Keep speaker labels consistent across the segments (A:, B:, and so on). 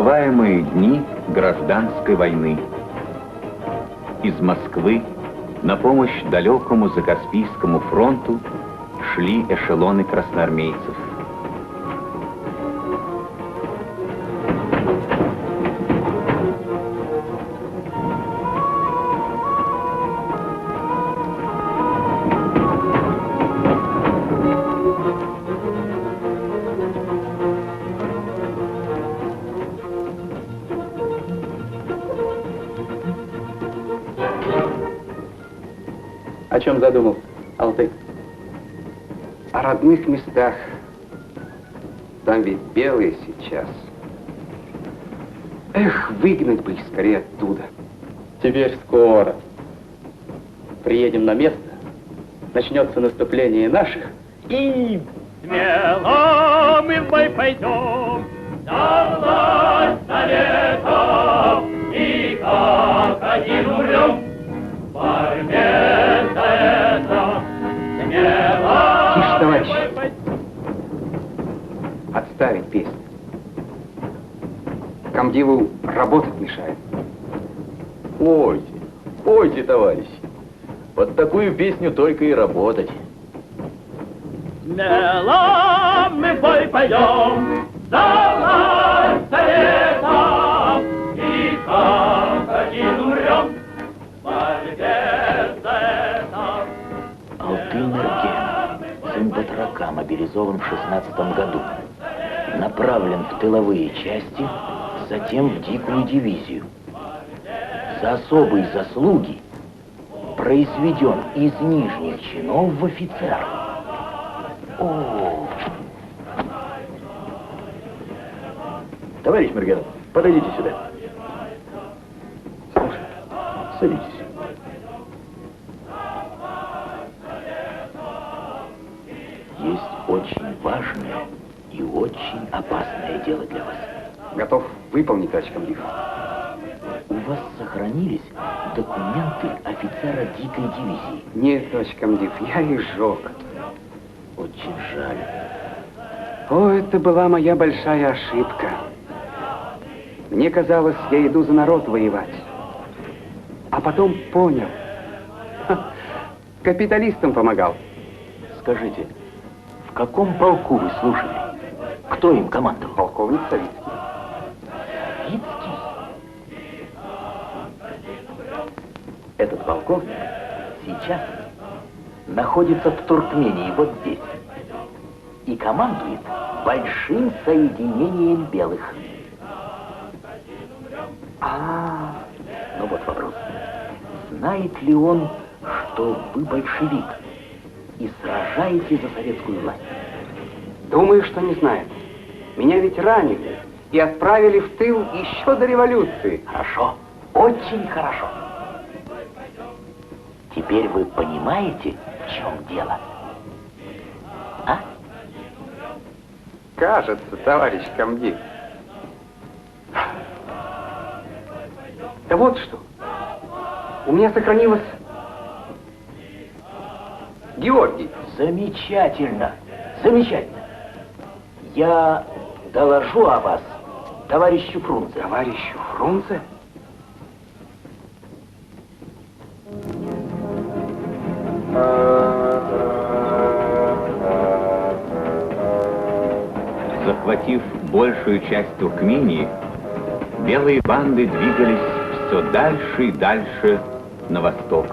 A: незабываемые дни гражданской войны. Из Москвы на помощь далекому Закаспийскому фронту шли эшелоны красноармейцев.
B: О чем задумал, Алтай?
C: О родных местах. Там ведь белые сейчас. Эх, выгнать бы их скорее оттуда.
B: Теперь скоро. Приедем на место, начнется наступление наших, и...
D: Смело мы в бой пойдем, за власть советов, и как один умрем.
C: Тише, товарищ. Отставить песню. Комдиву работать мешает.
E: Пойте, пойте, товарищи. Под такую песню только и работать.
D: Смело мы в бой пойдем, за власть советов, и как один умрем.
F: Алтай Мерген, сын батрака, мобилизован в 16 году. Направлен в тыловые части, затем в дикую дивизию. За особые заслуги произведен из нижних чинов в офицер. О!
E: Товарищ Мерген, подойдите сюда.
F: Слушай,
E: садитесь.
F: Есть очень важное и очень опасное дело для вас.
C: Готов выполнить, товарищ комдив.
F: У вас сохранились документы офицера дикой дивизии?
C: Нет, товарищ комдив, я их сжег.
F: Очень жаль.
C: О, это была моя большая ошибка. Мне казалось, я иду за народ воевать. А потом понял. Капиталистам помогал.
F: Скажите, в каком полку вы служили? Кто им командовал?
C: Полковник Савицкий.
F: Савицкий? Этот полковник сейчас находится в Туркмении, вот здесь, и командует большим соединением белых. Ну вот вопрос. Знает ли он, что вы большевик и сражаете за советскую власть?
C: Думаю, что не знает. Меня ведь ранили и отправили в тыл еще до революции.
F: Хорошо, очень хорошо. Теперь вы понимаете, в чем дело? А?
C: Кажется, товарищ комдив. Да вот что. У меня сохранилось... Георгий.
F: Замечательно, замечательно. Я доложу о вас товарищу Фрунзе.
C: Товарищу Фрунзе?
A: Захватив большую часть Туркмении, белые банды двигались все дальше и дальше на восток.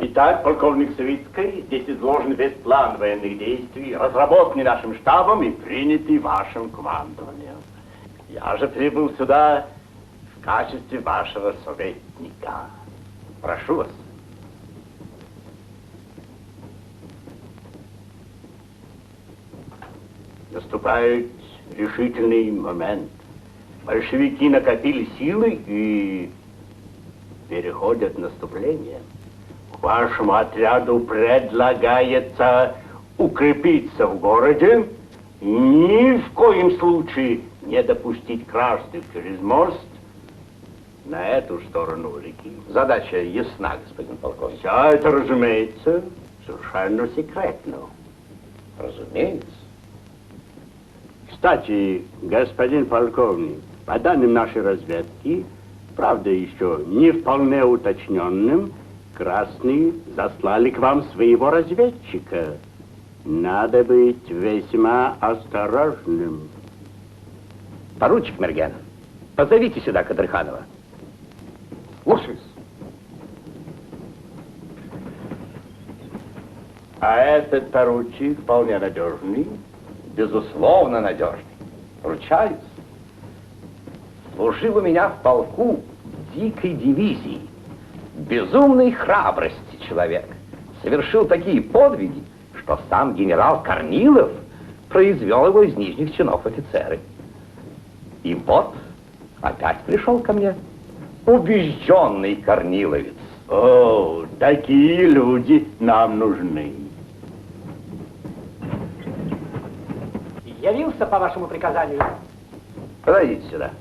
G: Итак, полковник Савицкий, здесь изложен весь план военных действий, разработанный нашим штабом и принятый вашим командованием. Я же прибыл сюда в качестве вашего советника. Прошу вас. Наступает решительный момент. Большевики накопили силы и переходят в наступление. Вашему отряду предлагается укрепиться в городе и ни в коем случае не допустить кражды через мост на эту сторону реки.
E: Задача ясна, господин полковник.
G: Все это, разумеется, совершенно секретно.
E: Разумеется.
G: Кстати, господин полковник, по данным нашей разведки, правда еще не вполне уточненным, красные заслали к вам своего разведчика. Надо быть весьма осторожным.
E: Поручик Мерген, позовите сюда Кадрханова.
C: Слушаюсь.
G: А этот поручик вполне надежный?
E: Безусловно, надежный. Ручаюсь. Служил у меня в полку дикой дивизии. Безумной храбрости человек. Совершил такие подвиги, что сам генерал Корнилов произвел его из нижних чинов офицеры. И вот опять пришел ко мне убежденный корниловец.
G: О, такие люди нам нужны.
F: Явился по вашему приказанию.
E: Подойдите сюда.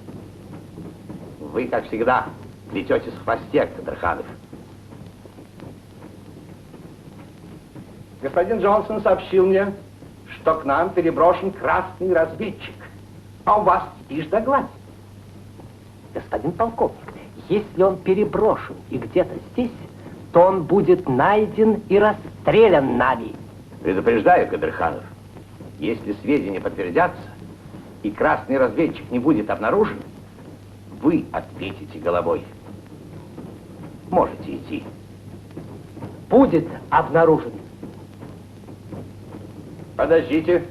E: Вы, как всегда, плететесь в хвосте, Кадрханов. Господин Джонсон сообщил мне, что к нам переброшен красный разведчик, а у вас тишь да гладь.
F: Господин полковник, если он переброшен и где-то здесь, то он будет найден и расстрелян нами.
E: Предупреждаю, Кадрханов, если сведения подтвердятся и красный разведчик не будет обнаружен, вы ответите головой. Можете идти.
F: Будет обнаружен.
E: Подождите.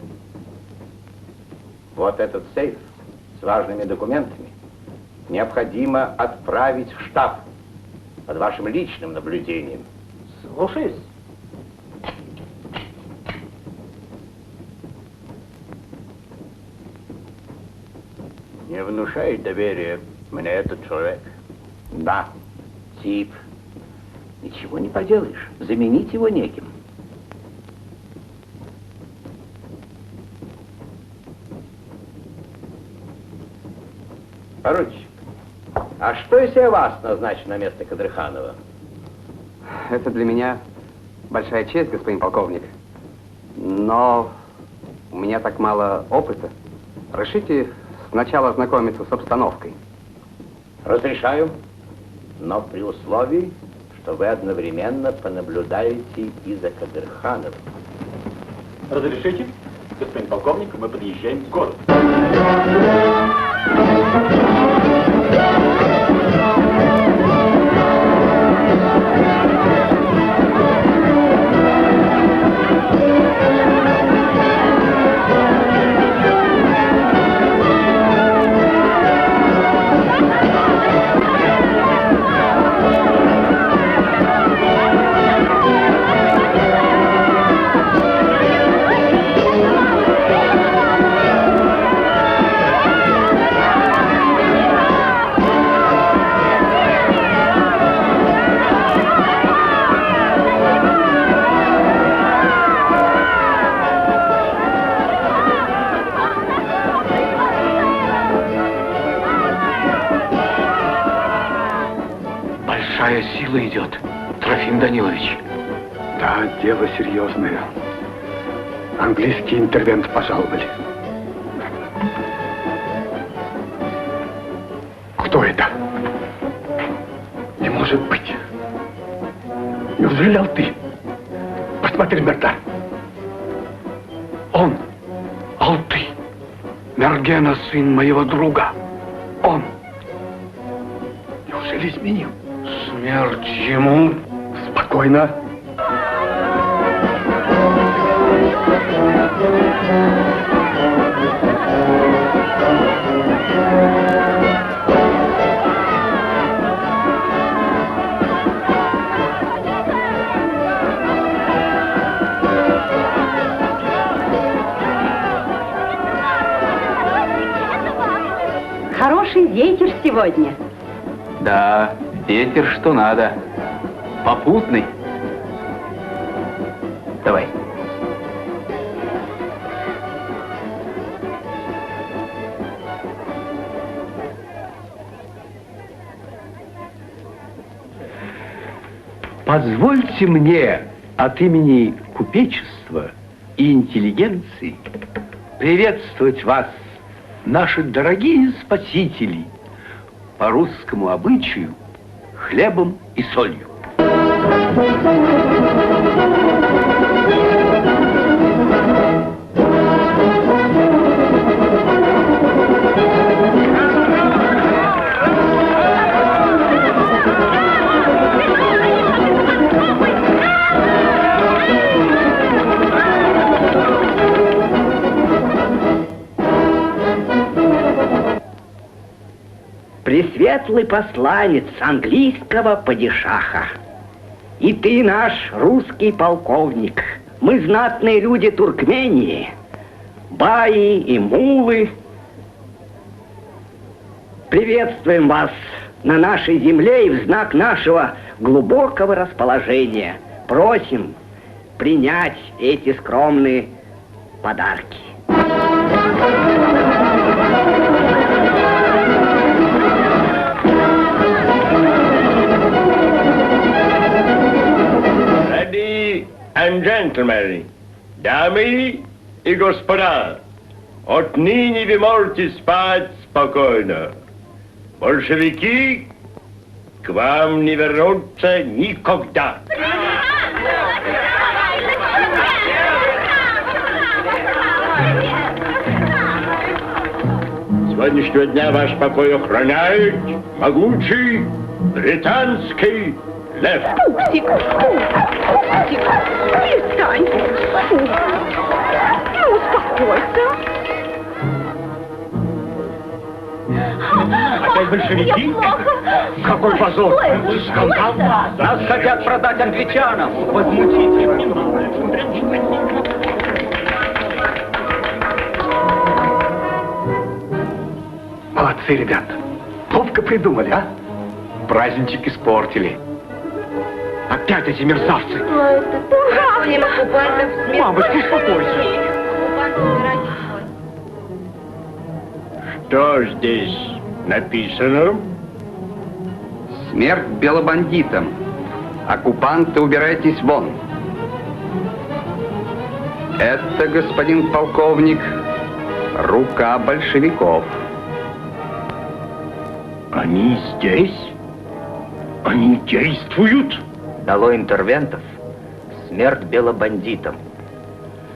E: Вот этот сейф с важными документами необходимо отправить в штаб под вашим личным наблюдением.
F: Слушаюсь.
G: Не внушает доверия мне этот человек.
E: Да, тип. Ничего не поделаешь. Заменить его неким. Поручик, а что, если я вас назначу на место Кадрханова?
C: Это для меня большая честь, господин полковник. Но у меня так мало опыта. Разрешите сначала ознакомиться с обстановкой.
E: Разрешаю, но при условии, что вы одновременно понаблюдаете и за Кадрхановым.
G: Разрешите? Господин полковник, мы подъезжаем к городу.
H: Сила идет, Трофим Данилович.
C: Да, дело серьезное. Английские интервенты пожаловали. Кто это? Не может быть. Неужели Алты? Посмотри, Мердар. Он, Алты, Мергена, сын моего друга. Он. Неужели изменил? Смерть ему. Спокойно.
I: Хороший ветер сегодня.
C: Да, ветер что надо. Попутный. Давай.
H: Позвольте мне от имени купечества и
I: и интеллигенции приветствовать вас, наши дорогие спасители, по русскому обычаю хлебом и солью.
J: Пресветлый посланец английского падишаха. И ты наш русский полковник. Мы знатные люди Туркмении, баи и мулы. Приветствуем вас на нашей земле и в знак нашего глубокого расположения просим принять эти скромные подарки.
G: And gentlemen, дамы и господа, отныне вы можете спать спокойно. Большевики к вам не вернутся никогда. С сегодняшнего дня ваш покой охраняет могучий британский лев.
K: Пупсик, перестань. Ну, успокойся.
G: Опять большевики? Какой позор! Скандал!
B: Нас хотят продать англичанам! Возмутительно!
I: Молодцы, ребят. Ловко придумали, а? Праздничек испортили. Опять эти мерзавцы. Мамочка, успокойся.
G: Что здесь написано?
C: Смерть белобандитам. Оккупанты, убирайтесь вон. Это, господин полковник, рука большевиков.
G: Они здесь? Они действуют?
F: Дало интервентов. Смерть белобандитам.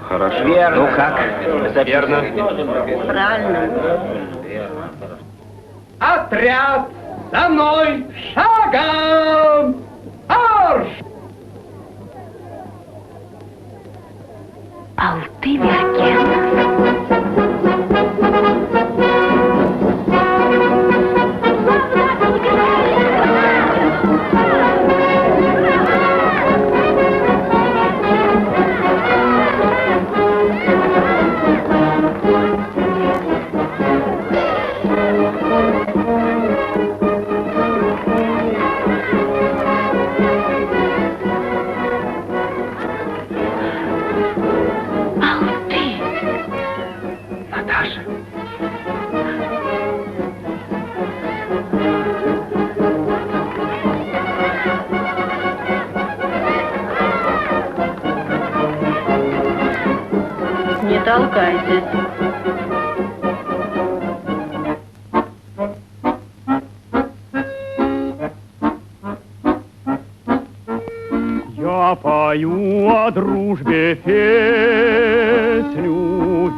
C: Хорошо.
F: Верно. Ну как?
C: Верно.
K: Правильно.
B: Отряд! За мной! Шагом! Марш!
K: Алты-Верке. Не толкайтесь.
D: Я пою о дружбе песню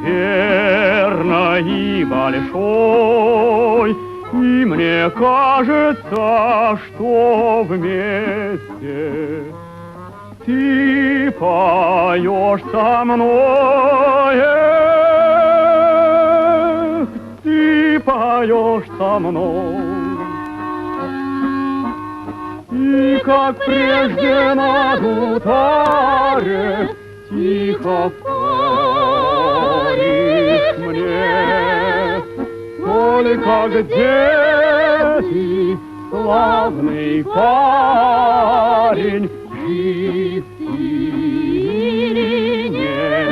D: верной и большой, и мне кажется, что вместе ты поешь со мной, ты поешь со мной. И как прежде на гутаре тихо поешь мне, только где ты, славный парень, жив или нет?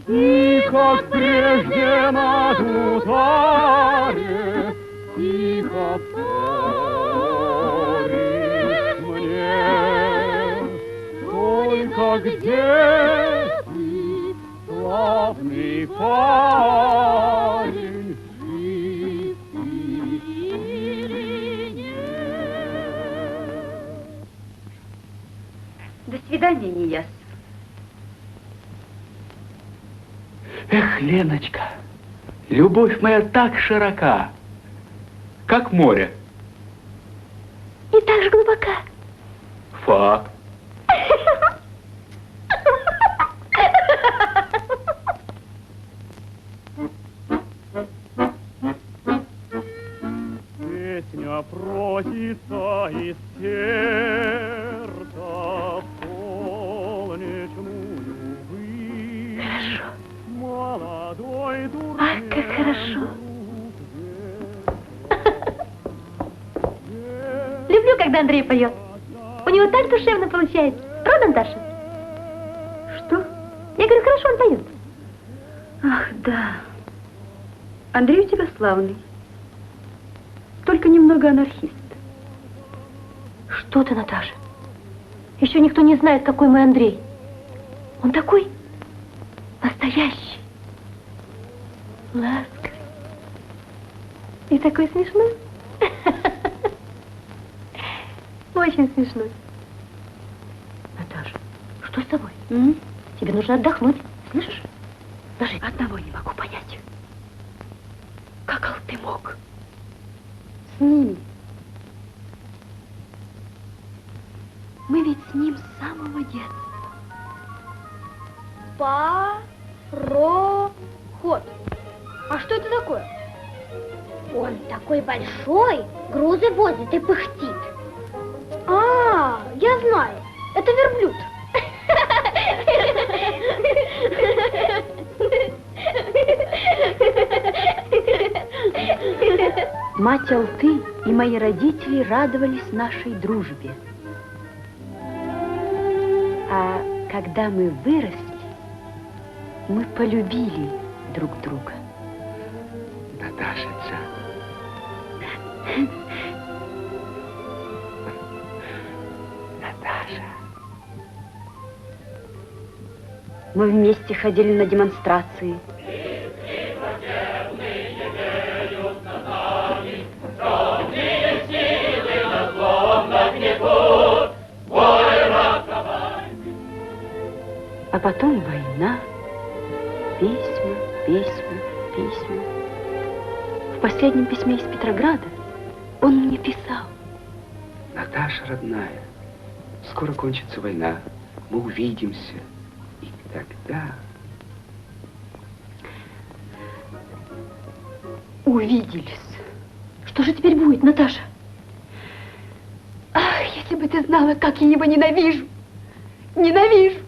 D: И как прежде на гутаре тихо поешь мне, Тихо, где ты, славный парень, жив ты или нет?
K: До свидания, Нияс.
B: Эх, Леночка, любовь моя так широка, как море.
K: И так же глубока.
B: Факт.
D: Песня просится из сердца в солнечную высь.
K: Хорошо.
D: Молодой дурак.
K: Ах, как хорошо. Люблю, когда Андрей поет. У него так душевно получается. Правда, Наташа? Что? Я говорю, хорошо он поет. Ах, да. Андрей у тебя славный. Только немного анархист. Что ты, Наташа? Еще никто не знает, какой мой Андрей. Он такой настоящий, ласковый и такой смешной. Очень смешной. Наташа, что с тобой? Тебе нужно отдохнуть, слышишь? Даже одного не могу понять. Как ты мог? С ним. Мы ведь с ним с самого детства.
L: Пароход. А что это такое? Он такой большой, грузы возит и пыхтит. А, я знаю, это верблюд.
K: Мать Алты и мои родители радовались нашей дружбе. А когда мы выросли, мы полюбили друг друга.
B: Наташица. Наташа.
K: Мы вместе ходили на демонстрации. А потом война, письма, письма, письма. В последнем письме из Петрограда он мне писал.
C: Наташа, родная, скоро кончится война, мы увидимся, и тогда...
K: Увиделись. Что же теперь будет, Наташа? Ах, если бы ты знала, как я его ненавижу. Ненавижу.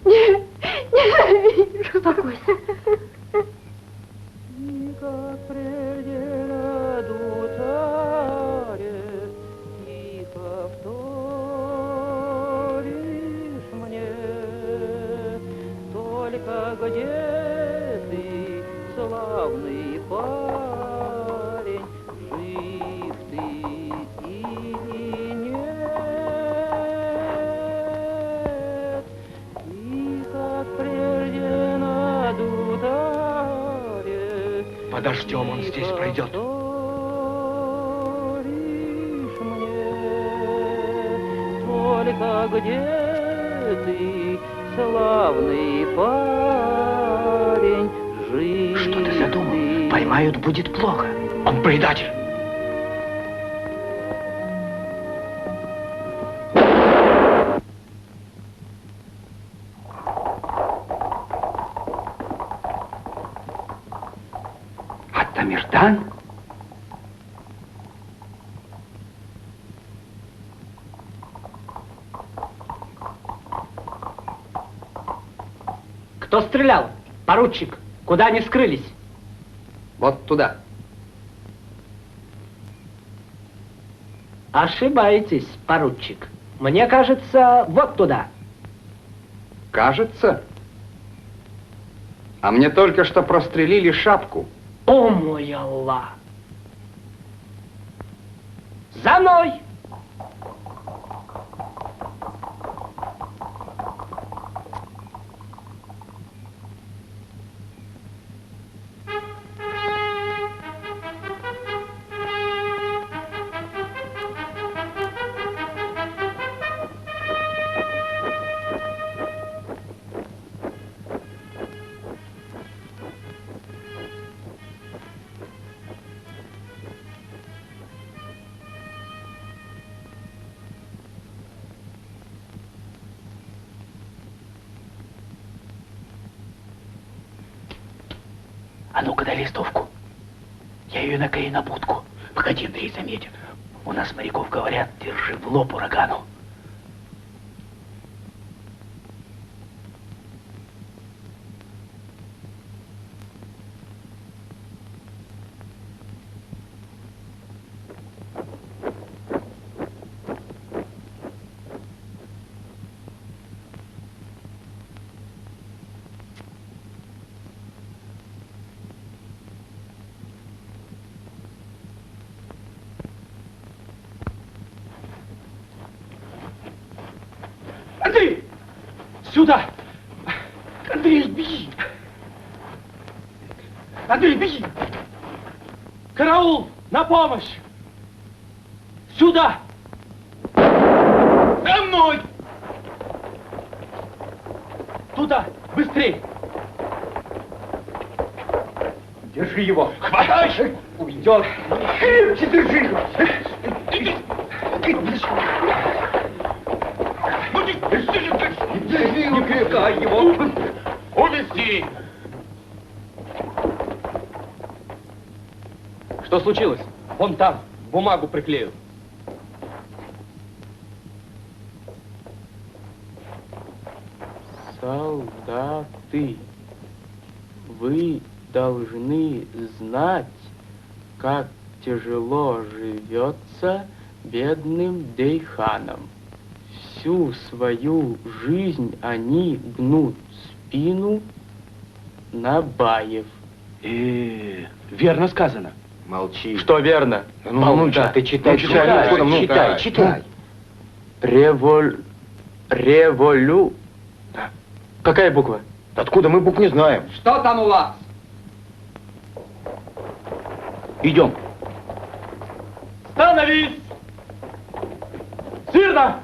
K: Ненавижу. Успокойся.
M: Где ты, славный парень, жив ты или нет? И как прежде над ударе.
I: Подождем, он здесь пройдет.
M: Только где ты, славный парень, жив.
I: Что ты задумал? Поймают, будет плохо. Он предатель.
C: Атамирдан?
J: Кто стрелял? Поручик, куда они скрылись?
C: Вот туда.
J: Ошибаетесь, поручик. Мне кажется, вот туда.
C: Кажется? А мне только что прострелили шапку.
J: О, мой Аллах! За мной!
B: А ну-ка дай листовку. Я ее наклею на будку. Погоди, Андрей заметит. У нас моряков говорят, держи в лоб урагану. Андрей! Сюда! Андрей, беги! Андрей, беги! Караул! На помощь! Сюда! За мной! Туда! Быстрей! Держи его! Хватай! Уйдет! Крепче держи его! Не пускай его! Увести! Что случилось? Вон там, бумагу приклеил. Солдаты, вы должны знать, как тяжело живется бедным дейханам. Всю свою жизнь они гнут спину на баев. Верно сказано.
H: Молчи.
B: Что верно?
H: Ну, ты читай,
B: читай. Револю. Какая буква?
H: Откуда мы букв не знаем?
C: Что там у вас?
B: Идем. Становись! Смирно!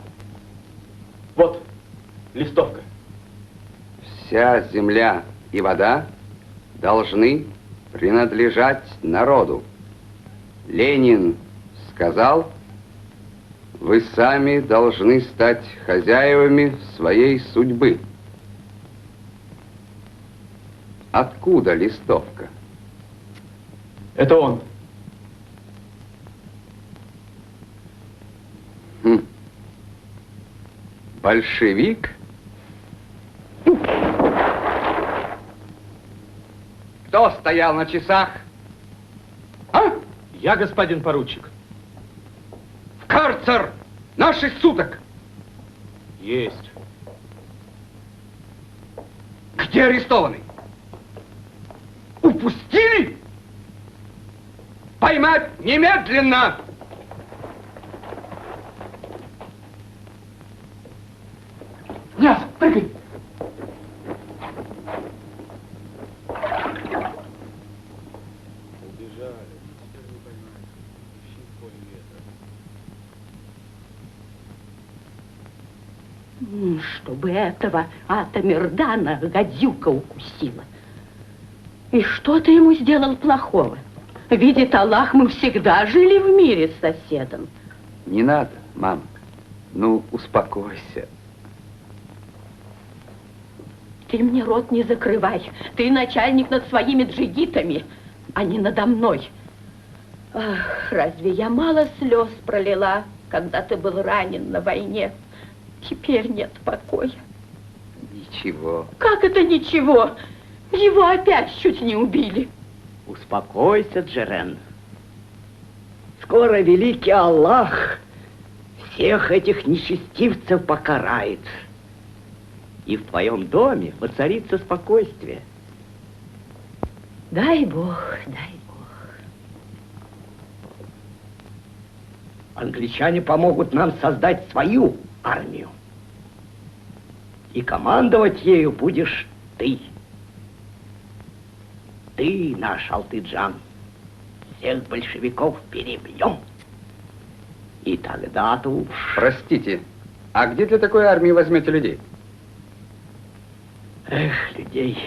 B: Вот, листовка.
C: Вся земля и вода должны принадлежать народу. Ленин сказал, вы сами должны стать хозяевами своей судьбы. Откуда листовка?
B: Это он.
C: Большевик? Кто стоял на часах?
B: А? Я, господин поручик.
C: В карцер! На 6 суток!
B: Есть.
C: Где арестованный? Упустили? Поймать немедленно!
B: Князь, прыгай!
N: Чтобы этого Атамирдана гадюка укусила. И что ты ему сделал плохого? Видит Аллах, мы всегда жили в мире с соседом.
C: Не надо, мама. Ну, успокойся.
N: Ты мне рот не закрывай. Ты начальник над своими джигитами, а не надо мной. Ах, разве я мало слез пролила, когда ты был ранен на войне? Теперь нет покоя.
C: Ничего.
N: Как это ничего? Его опять чуть не убили.
F: Успокойся, Джерен. Скоро великий Аллах всех этих нечестивцев покарает. И в твоем доме воцарится спокойствие.
N: Дай Бог, дай Бог.
F: Англичане помогут нам создать свою армию. И командовать ею будешь ты. Ты наш Алтыджан. Всех большевиков перебьем. И тогда-то уж...
C: Простите, а где для такой армии возьмете людей?
F: Эх, людей.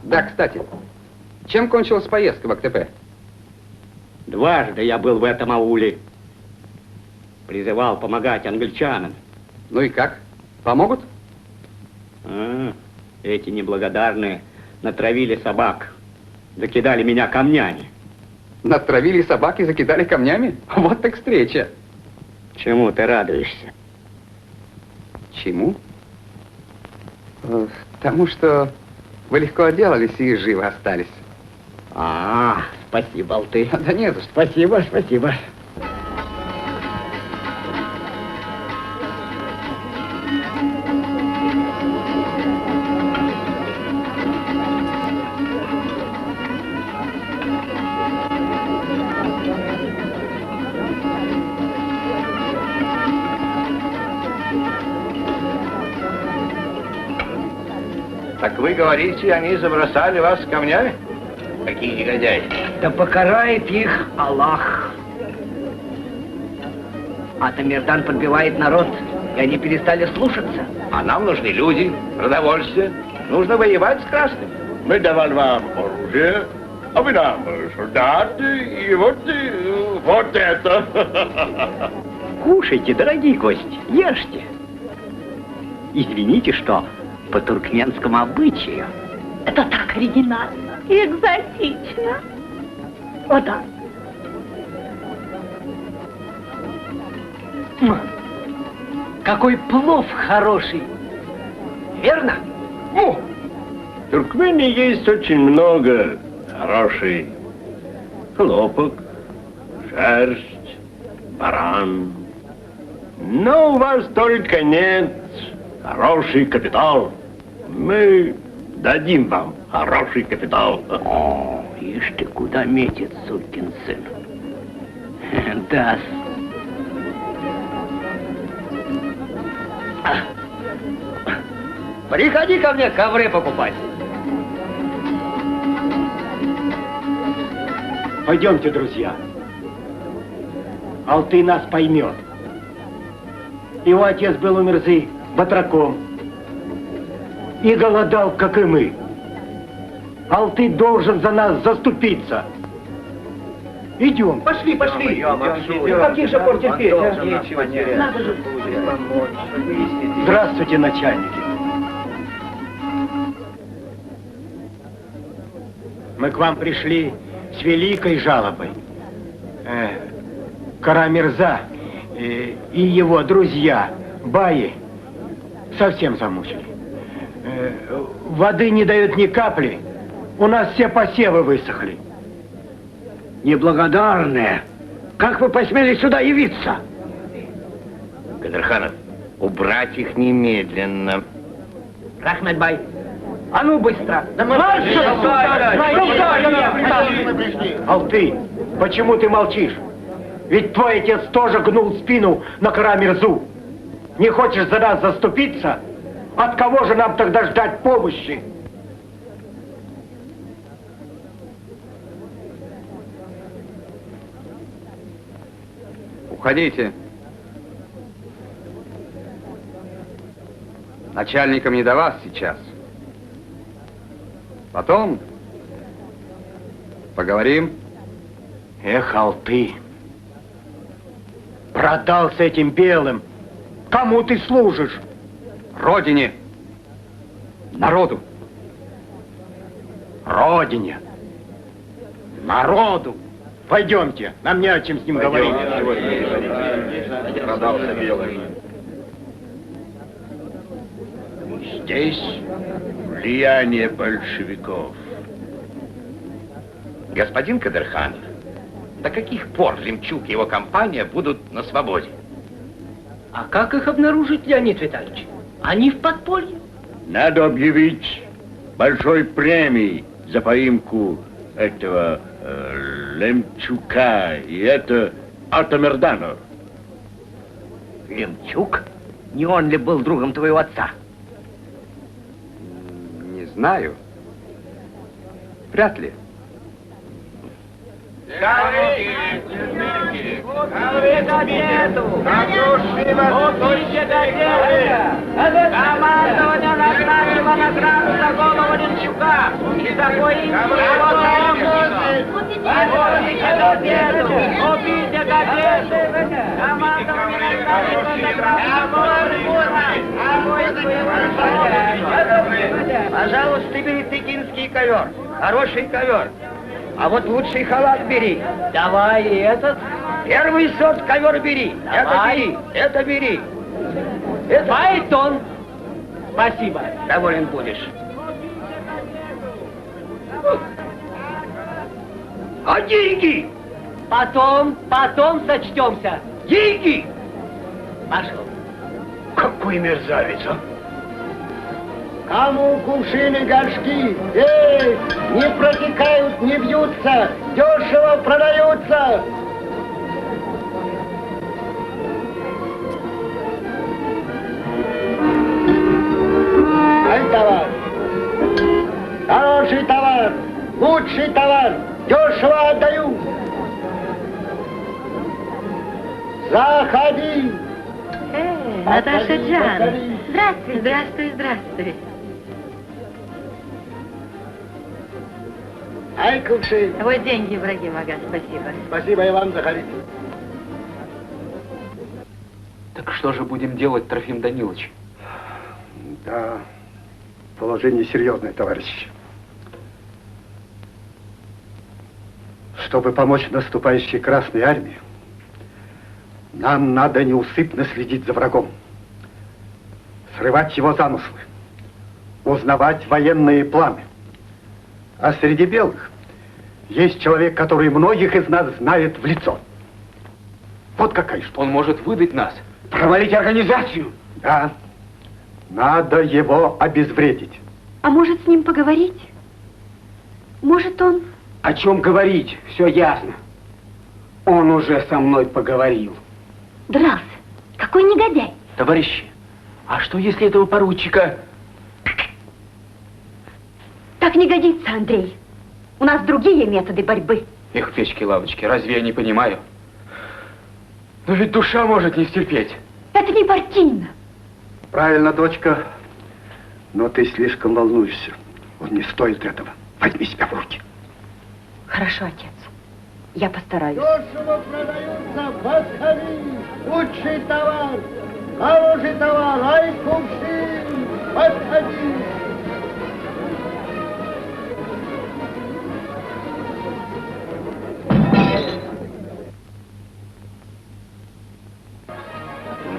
C: Да, кстати, чем кончилась поездка в АКТП?
F: Дважды я был в этом ауле. Призывал помогать англичанам.
C: Ну и как? Помогут?
B: Эти неблагодарные натравили собак, закидали меня камнями.
C: Натравили собак и закидали камнями? Вот так встреча.
B: Чему ты радуешься?
C: Чему? Тому, что вы легко отделались и живы остались.
B: Спасибо, Алты.
C: Да не за что.
B: Спасибо, спасибо.
E: Так вы говорите, они забросали вас камнями? Какие негодяи?
F: Да покарает их Аллах. А Тамердан подбивает народ, и они перестали слушаться.
E: А нам нужны люди, продовольствие. Нужно воевать с красными.
G: Мы давали вам оружие, а вы нам солдаты, и вот это.
B: Кушайте, дорогие гости, ешьте. Извините, что по туркменскому обычаю
N: Это так оригинально и экзотично. О, да.
F: Какой плов хороший. Верно?
G: В Туркмении есть очень много хороший хлопок, шерсть, баран. Но у вас только нет хороший капитал. Мы дадим вам хороший капитал.
F: Ишь ты, куда метит, сукин сын. Даст.
B: Приходи ко мне ковры покупать.
O: Пойдемте, друзья. Алты нас поймет. Его отец был у Мирзы батраком и голодал, как и мы. Алты должен за нас заступиться. Идем.
F: Пошли, пошли.
O: Каких же пор терпеть, а?
F: Надо же помочь.
O: Здравствуйте, начальники. Мы к вам пришли с великой жалобой. Кара Мирза и его друзья, баи, совсем замучили. Воды не дают ни капли. У нас все посевы высохли.
F: Неблагодарные. Как вы посмели сюда явиться?
E: Кадырханов, убрать их немедленно.
F: Рахмет-бай, а ну быстро!
O: Алты, почему ты молчишь? Ведь твой отец тоже гнул спину на Кара Мирзу. Не хочешь за нас заступиться? От кого же нам тогда ждать помощи?
C: Уходите. Начальникам не до вас сейчас. Потом поговорим.
O: Эх, Алты, продался этим белым. Кому ты служишь?
C: Родине. Народу.
O: Родине. Народу. Пойдемте, нам не о чем с ним говорить.
E: Продался белый.
G: Здесь влияние большевиков.
E: Господин Кадырханов, до каких пор Лемчук и его компания будут на свободе?
F: А как их обнаружить, Леонид Витальевич? Они в подполье.
G: Надо объявить большой премией за поимку этого Лемчука, и это Атамерданов.
F: Лемчук? Не он ли был другом твоего отца?
C: Не знаю. Вряд ли.
M: Командование назначило награду за голову Лемчука и за поимку его союзников. Убейте газету! Командование назначило награду за голову Лемчука. Пожалуйста, бери пекинский ковер. Хороший ковер. А вот лучший халат бери.
J: Давай и этот.
M: Первый сорт ковер бери.
J: Давай.
M: Это бери. Это...
J: Фаэтон. Спасибо.
M: Доволен будешь. А деньги?
J: Потом сочтемся.
M: Деньги?
J: Пошел.
M: Какой мерзавец, а?
O: Кому кувшины, горшки? Эй, не протекают, не бьются, дешево продаются. Ай, товар. Хороший товар, лучший товар, дешево отдаю. Заходи.
K: Наташа Джан. Здравствуй. Здравствуй, здравствуй.
O: Ай, кувшин.
K: Вот деньги, Ибрагим ага, спасибо.
O: Спасибо и вам, заходите.
C: Так что же будем делать, Трофим Данилович?
O: Да, положение серьезное, товарищи. Чтобы помочь наступающей Красной Армии, нам надо неусыпно следить за врагом, срывать его замыслы, узнавать военные планы. А среди белых есть человек, который многих из нас знает в лицо. Вот какая штука.
C: Он может выдать нас.
O: Провалить организацию? Да. Надо его обезвредить.
K: А может, с ним поговорить? Может, он...
B: О чем говорить? Все ясно. Он уже со мной поговорил.
K: Дрался. Какой негодяй.
B: Товарищи, а что если этого поручика...
K: Так не годится, Андрей. У нас другие методы борьбы.
C: Эх, печки-лавочки, разве я не понимаю? Но ведь душа может не стерпеть.
K: Это не партийно.
O: Правильно, дочка. Но ты слишком волнуешься. Он не стоит этого. Возьми себя в руки.
K: Хорошо, отец. Я постараюсь.
O: Дешево продаются, подходи. Лучший товар, хороший товар, ай, кувшин, подходи.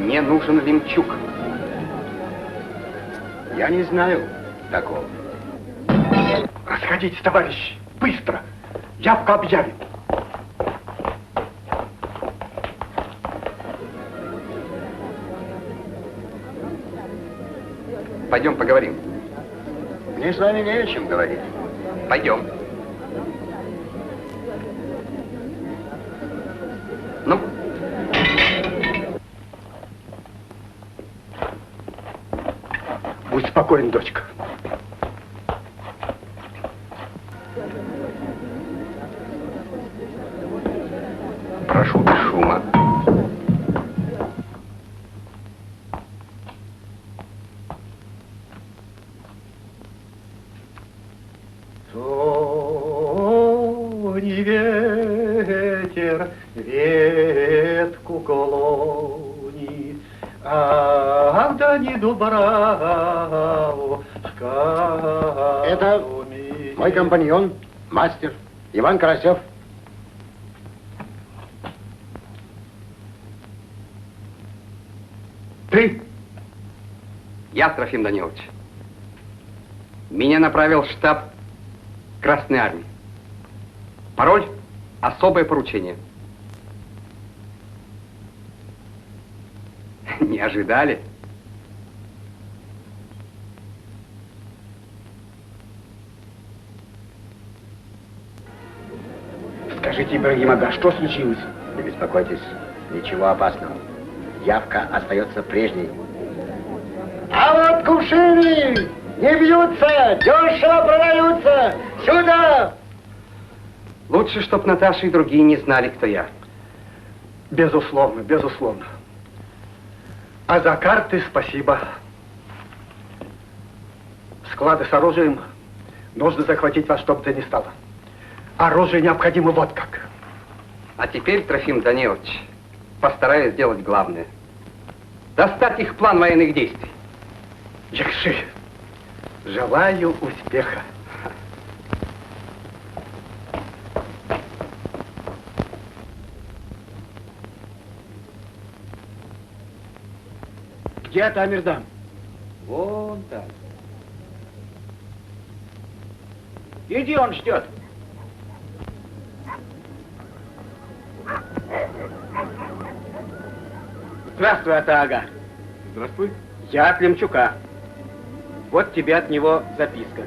C: Мне нужен Лемчук.
O: Я не знаю такого. Расходитесь, товарищи, быстро. Явка объявит.
C: Пойдем поговорим.
O: Мне с вами не о чем говорить.
C: Пойдем. Ну?
O: Будь спокоен, дочка.
C: Прошу без шума.
O: Зорий ветер ветку клонит, ах, не Дубравушка. Это мой компаньон, мастер Иван Карасев. Ты?
C: Я, Трофим Данилович. Меня направил штаб Красной Армии. Пароль — особое поручение. Не ожидали?
B: Скажите, Ибрагим ага, что случилось? Не беспокойтесь, ничего опасного. Явка остается прежней.
O: А вот кувшины не бьются, дешево продаются. Сюда!
C: Лучше, чтоб Наташа и другие не знали, кто я.
O: Безусловно, безусловно. А за карты спасибо. Склады с оружием нужно захватить во что бы то ни стало. Оружие необходимо вот как.
C: А теперь, Трофим Данилович, постараюсь сделать главное. Достать их план военных действий.
O: Якши, Желаю успеха. Где Тамирдан?
B: Вон там. Иди, он ждет.
O: Здравствуй, Ата-ага.
C: Здравствуй.
O: Я от Лемчука. Вот тебе от него записка.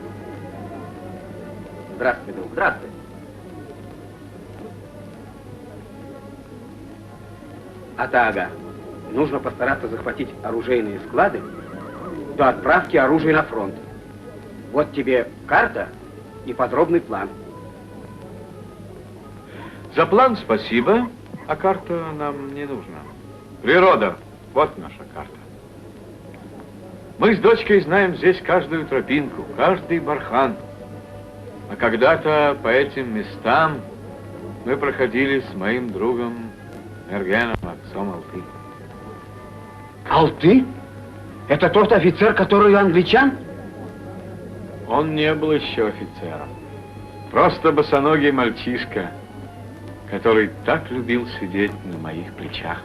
O: Здравствуй, друг.
B: Здравствуй.
O: Ата-ага, нужно постараться захватить оружейные склады до отправки оружия на фронт. Вот тебе карта и подробный план.
P: За план спасибо, а карта нам не нужна. Природа, вот наша карта. Мы с дочкой знаем здесь каждую тропинку, каждый бархан. А когда-то по этим местам мы проходили с моим другом Мергеном, отцом Алты.
O: Алты? Это тот офицер, который англичан?
P: Он не был еще офицером. Просто босоногий мальчишка, который так любил сидеть на моих плечах.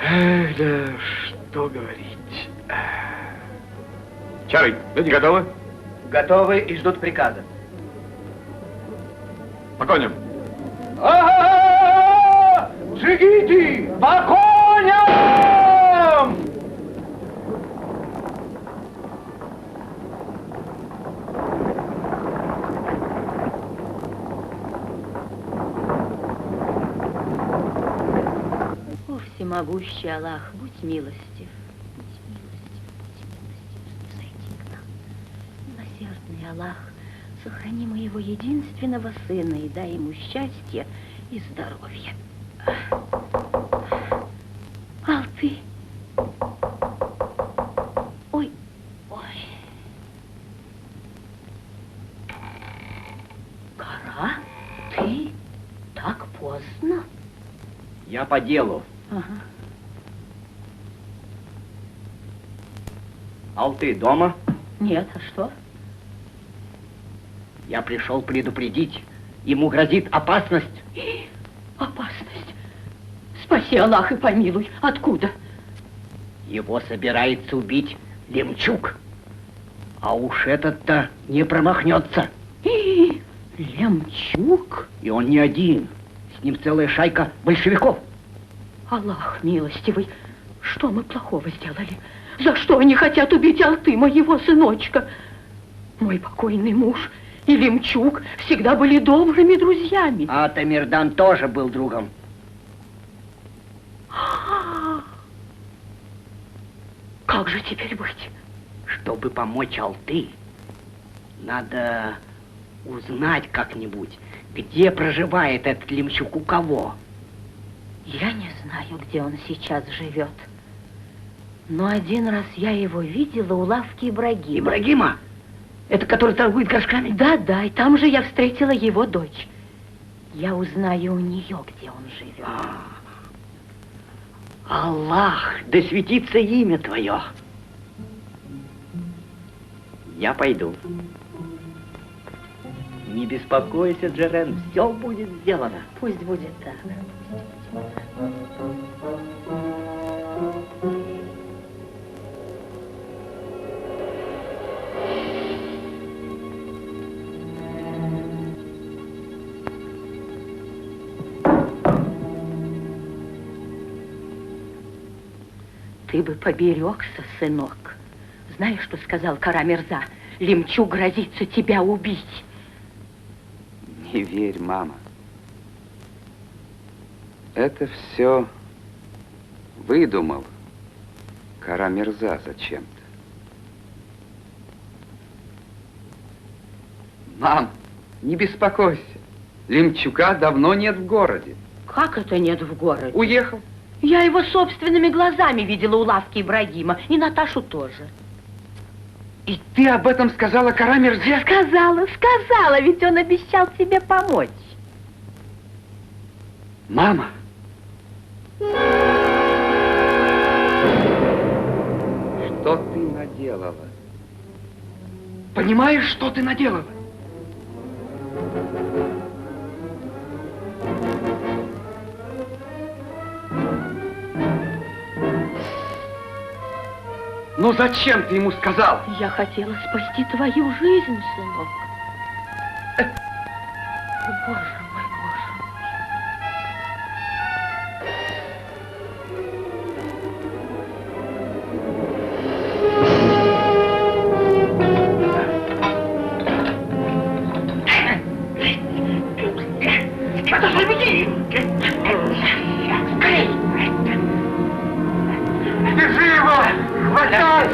P: Эх, да что говорить. Чары, люди готовы?
O: Готовы и ждут приказа.
P: По коням.
O: Джигиты! По коням!
N: О, всемогущий Аллах, будь милостив. Зайди к нам. Милосердный Аллах, сохрани моего единственного сына и дай ему счастье и здоровье. Алты. Ой, ой. Кара, ты так поздно?
B: Я по делу.
N: Ага.
B: Алты дома?
N: Нет, а что?
B: Я пришел предупредить. Ему грозит опасность.
N: Опасность. Спаси, Аллах, и помилуй. Откуда?
B: Его собирается убить Лемчук. А уж этот-то не промахнется.
N: Лемчук?
B: И он не один. С ним целая шайка большевиков.
N: Аллах милостивый, что мы плохого сделали? За что они хотят убить Алты, моего сыночка? Мой покойный муж и Лемчук всегда были добрыми друзьями.
B: А Тамирдан тоже был другом.
N: Как же теперь быть?
B: Чтобы помочь Алты, надо узнать как-нибудь, где проживает этот Лемчук, у кого.
N: Я не знаю, где он сейчас живет. Но один раз я его видела у лавки Ибрагима.
B: Ибрагима? Это который торгует горшками?
N: Да, и там же я встретила его дочь. Я узнаю у нее, где он живет.
B: Аллах, да светится имя твое. Я пойду. Не беспокойся, Джерен, все будет сделано.
N: Пусть будет так. Ты бы поберегся, сынок. Знаешь, что сказал Кара Мирза? Лемчук грозится тебя убить.
C: Не верь, мама. Это все выдумал Кара Мирза зачем-то. Мам, не беспокойся. Лемчука давно нет в городе.
N: Как это нет в городе?
C: Уехал.
N: Я его собственными глазами видела у лавки Ибрагима. И Наташу тоже.
C: И ты об этом сказала Кара Мирзе?
N: Сказала, ведь он обещал тебе помочь.
C: Что ты наделала?
B: Понимаешь, что ты наделала? Ну зачем ты ему сказал?
N: Я хотела спасти твою жизнь, сынок. Боже мой, боже мой.
M: Подожди, беги! Скорей! Держи его! Хватай!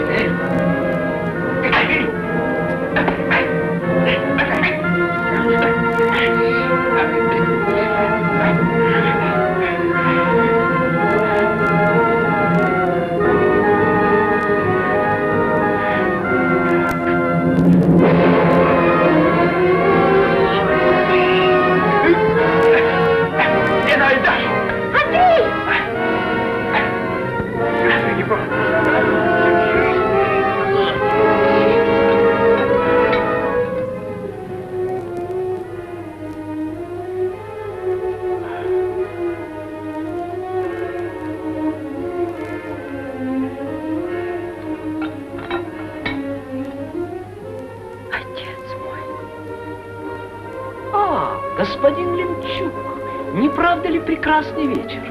F: Господин Лемчук, не правда ли прекрасный вечер?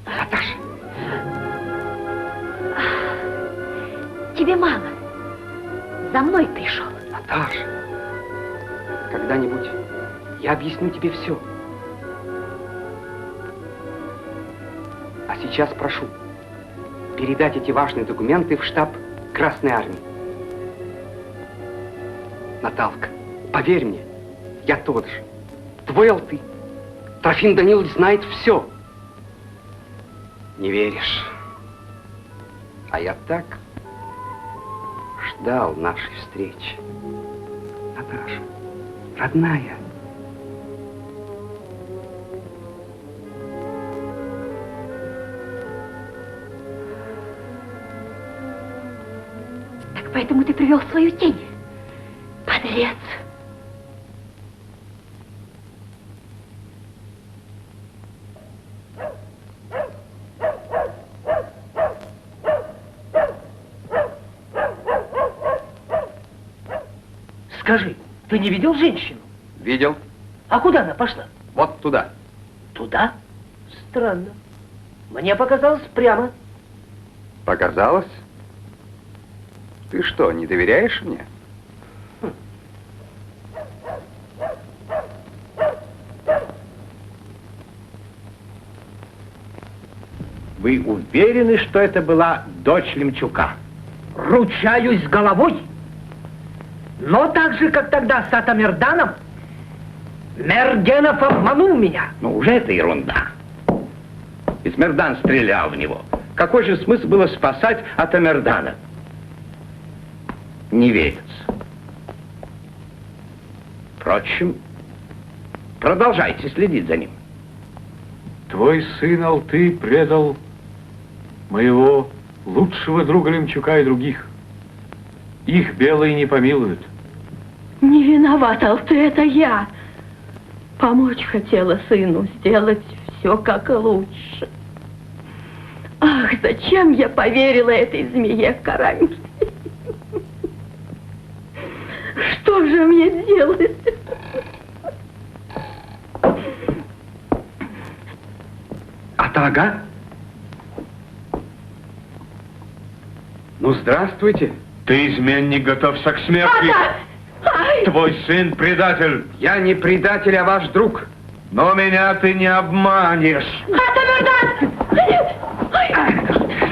K: Наташа! Тебе мало. За мной пришел.
C: Наташа, когда-нибудь я объясню тебе все. А сейчас прошу передать эти важные документы в штаб Красной Армии. Наталка, поверь мне, я тот же. Твой Алты. Трофим Данилович знает все. Не веришь? А я так ждал нашей встречи. Наташа, родная.
K: Так поэтому ты привел свою тень, подлец.
F: Скажи, ты не видел женщину?
C: Видел.
F: А куда она пошла?
C: Вот туда.
F: Туда? Странно. Мне показалось прямо.
C: Показалось? Ты что, не доверяешь мне?
E: Вы уверены, что это была дочь Лемчука?
F: Ручаюсь головой. Но так же, как тогда с Атамерданом, Мергенов обманул меня.
E: Ну, уже это ерунда. Ведь Мердан стрелял в него. Какой же смысл было спасать Атамердана? Не верится. Впрочем, продолжайте следить за ним.
P: Твой сын Алты предал моего лучшего друга Лемчука и других. Их белые не помилуют.
N: Не виноват, Алты, это я. Помочь хотела сыну, сделать все как лучше. Ах, зачем я поверила этой змее Карамель? Что же мне делать?
C: Атага? Ну, здравствуйте.
P: Ты, изменник, готовься к смерти. Твой сын предатель.
C: Я не предатель, а ваш друг.
P: Но меня ты не обманешь.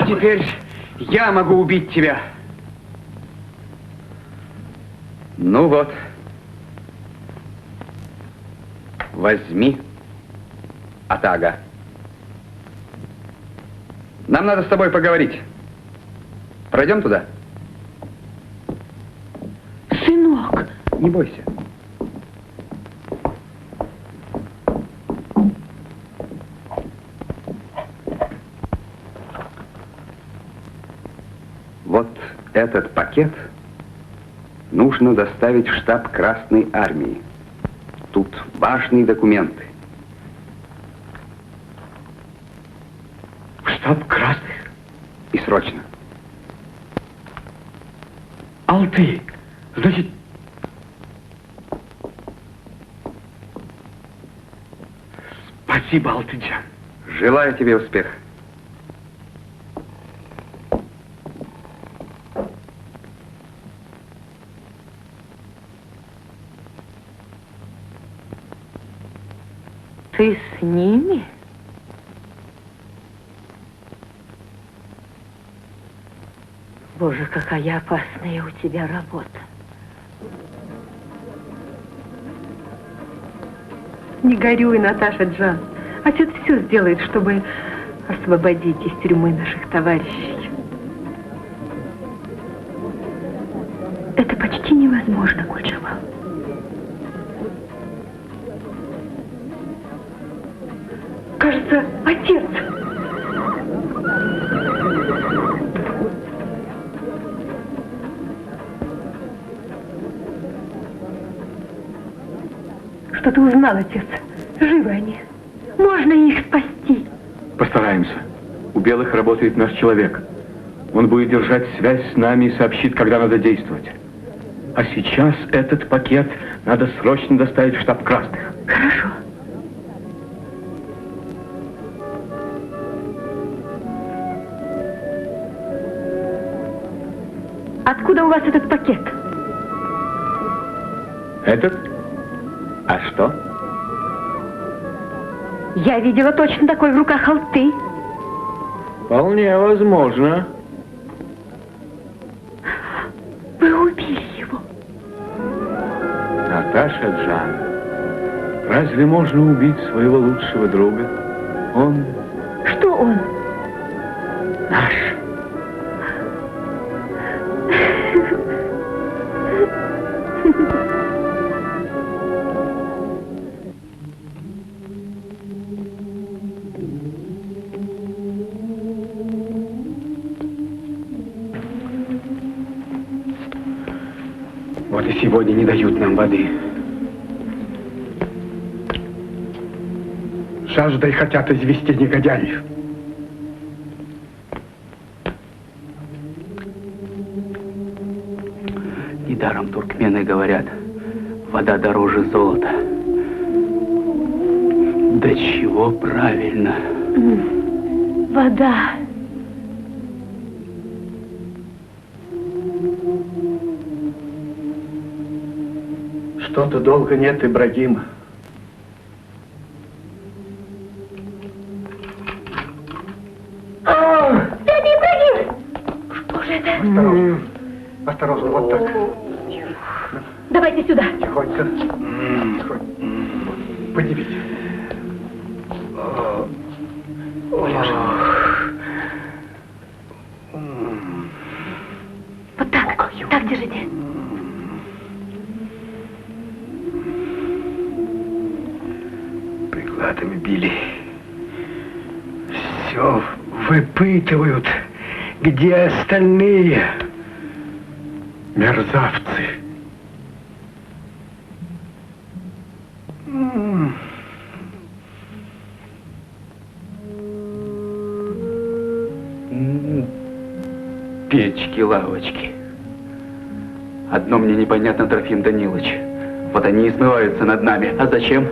C: Теперь я могу убить тебя. Ну вот. Возьми, Атага. Нам надо с тобой поговорить. Пройдем туда?
N: Сынок.
C: Не бойся. Вот этот пакет нужно доставить в штаб Красной Армии. Тут важные документы.
O: В штаб Красных?
C: И срочно.
O: Алты, значит... Спасибо, Алтыджан.
C: Желаю тебе успеха.
N: Ты с ними? Боже, какая опасная у тебя работа.
Q: Не горюй, Наташа Джан. Отец все сделает, чтобы освободить из тюрьмы наших товарищей. Это почти невозможно, Гульджамал. Кажется, отец. Что ты узнал, отец? Живы они. Можно их спасти.
O: Постараемся. У белых работает наш человек. Он будет держать связь с нами и сообщит, когда надо действовать. А сейчас этот пакет надо срочно доставить в штаб Красных.
Q: Хорошо. Откуда у вас этот пакет?
O: Этот?
C: А что?
Q: Я видела точно такой в руках Алты.
P: Вполне возможно.
Q: Вы убили его.
P: Наташа Джан, разве можно убить своего лучшего друга? Он...
Q: Что он?
P: Наш.
C: Вот и сегодня не дают нам воды.
O: Жаждой хотят извести негодяев.
B: Недаром туркмены говорят, вода дороже золота. Да чего правильно.
Q: Вода.
O: Что-то долго нет Ибрагима.
Q: Дядя Ибрагим! Что же это?
O: Осторожно. Осторожно, вот так.
Q: Давайте сюда.
O: Тихонько. Поднимите.
Q: Вот так. Так держите.
O: Прикладами били. Все выпытывают, где остальные мерзавцы.
C: Печки-лавочки. Одно мне непонятно, Трофим Данилович. Вот они и смываются над нами. А зачем?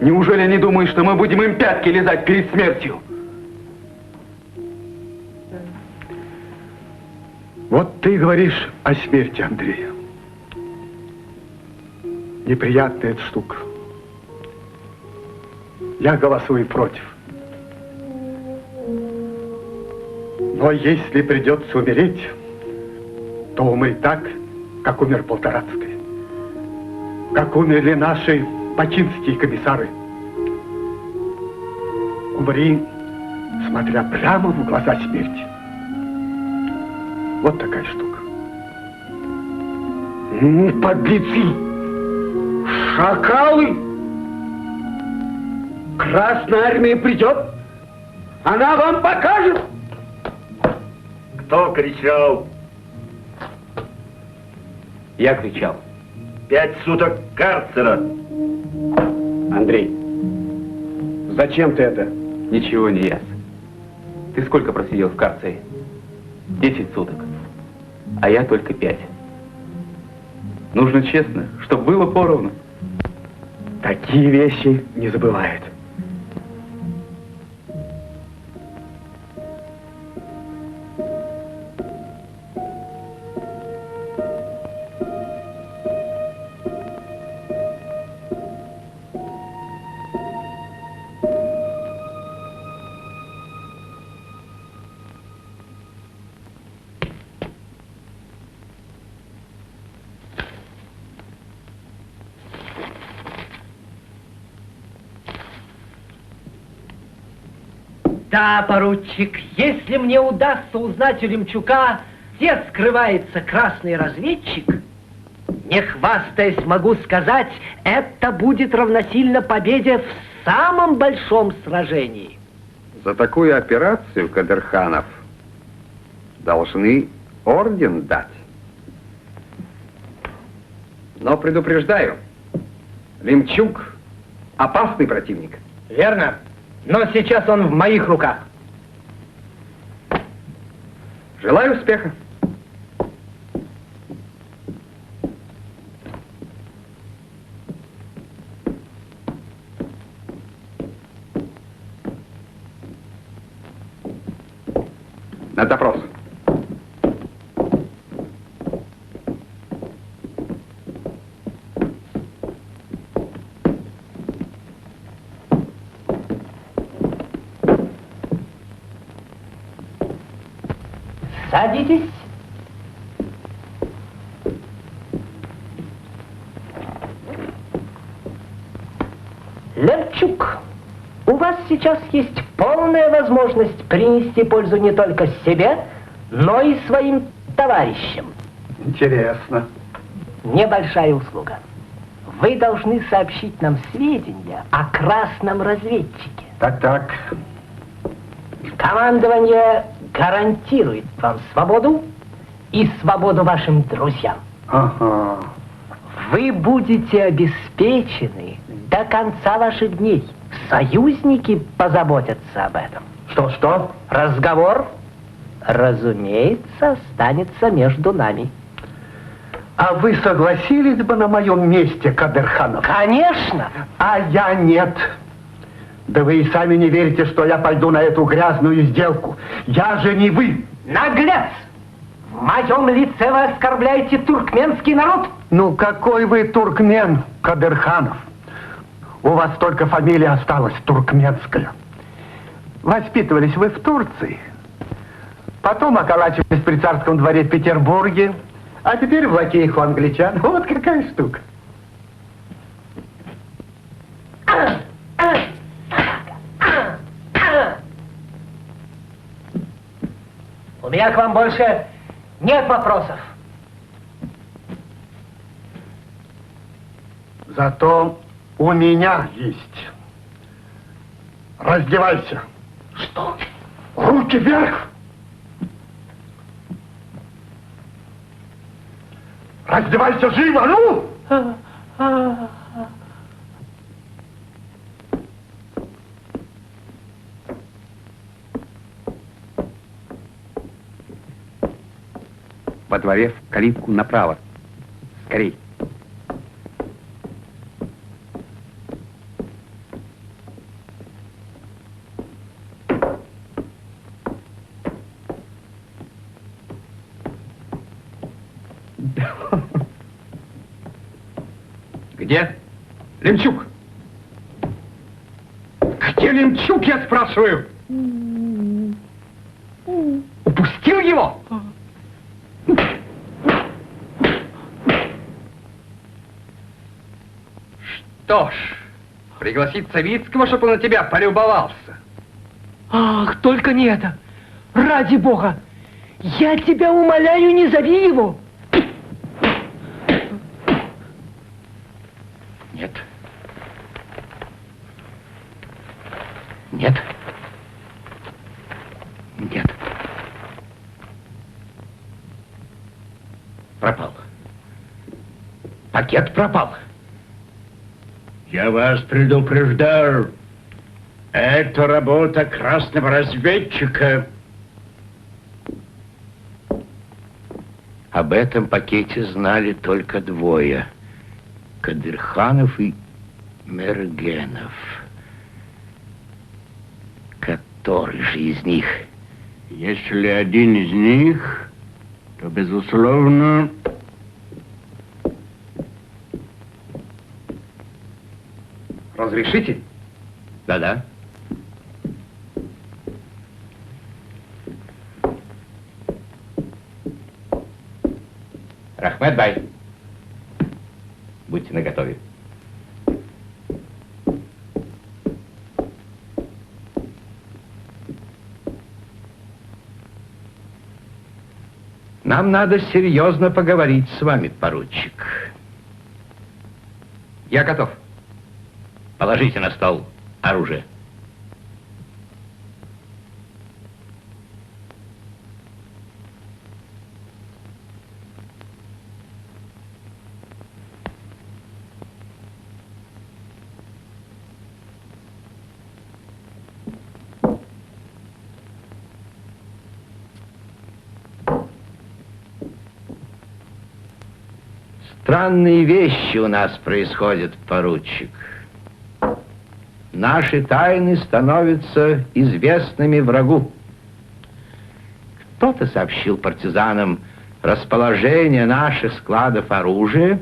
C: Неужели они думают, что мы будем им пятки лизать перед смертью?
O: Вот ты говоришь о смерти, Андрей. Неприятная эта штука. Я голосую против. Но если придется умереть, то умри так, как умер Полторацкий. Как умерли наши бачинские комиссары. Умри, смотря прямо в глаза смерти. Вот такая штука. Подлецы! Шакалы! Красная армия придет, она вам покажет!
G: Кто кричал?
C: Я кричал.
G: 5 суток карцера.
C: Андрей, зачем ты это? Ничего не ясно. Ты сколько просидел в карцере? 10 суток. А я только 5. Нужно честно, чтобы было поровну.
O: Такие вещи не забывают.
J: Да, поручик, если мне удастся узнать у Лемчука, где скрывается красный разведчик, не хвастаясь, могу сказать, это будет равносильно победе в самом большом сражении.
C: За такую операцию, Кадырханов, должны орден дать. Но предупреждаю, Лемчук опасный противник.
J: Верно. Но сейчас он в моих руках.
C: Желаю успеха. На допрос.
J: Садитесь. Лемчук, у вас сейчас есть полная возможность принести пользу не только себе, но и своим товарищам.
O: Интересно.
J: Небольшая услуга. Вы должны сообщить нам сведения о красном разведчике.
O: Так.
J: Командование гарантирует вам свободу и свободу вашим друзьям.
O: Ага.
J: Вы будете обеспечены до конца ваших дней. Союзники позаботятся об этом. Что? Разговор, разумеется, останется между нами.
O: А вы согласились бы на моем месте, Кадырханов?
J: Конечно!
O: А я нет. Да вы и сами не верите, что я пойду на эту грязную сделку. Я же не вы.
J: Наглец! В моем лице вы оскорбляете туркменский народ?
O: Ну, какой вы туркмен, Кадырханов? У вас только фамилия осталась туркменская. Воспитывались вы в Турции, потом околачивались при царском дворе в Петербурге, а теперь в лакеях у англичан. Вот какая штука.
J: У меня к вам больше нет вопросов.
O: Зато у меня есть. Раздевайся. Что? Руки вверх! Раздевайся живо, ну!
C: Во дворе в калитку направо. Скорей.
O: Где? Лемчук! Где Лемчук, я спрашиваю? Упустил его?
C: Что ж, пригласить Савицкого, чтобы он на тебя полюбовался.
J: Ах, только не это! Ради Бога! Я тебя умоляю, не зови его!
E: Нет. Нет. Нет. Пропал. Пакет пропал.
O: Я вас предупреждал. Это работа красного разведчика.
E: Об этом пакете знали только двое. Кадырханов и Мергенов. Который же из них?
O: Если один из них, то, безусловно...
C: Разрешите?
E: Да-да. Рахмет бай. Будьте наготове. Нам надо серьезно поговорить с вами, поручик.
C: Я готов.
E: Положите на стол оружие. Странные вещи у нас происходят, поручик. Наши тайны становятся известными врагу. Кто-то сообщил партизанам расположение наших складов оружия,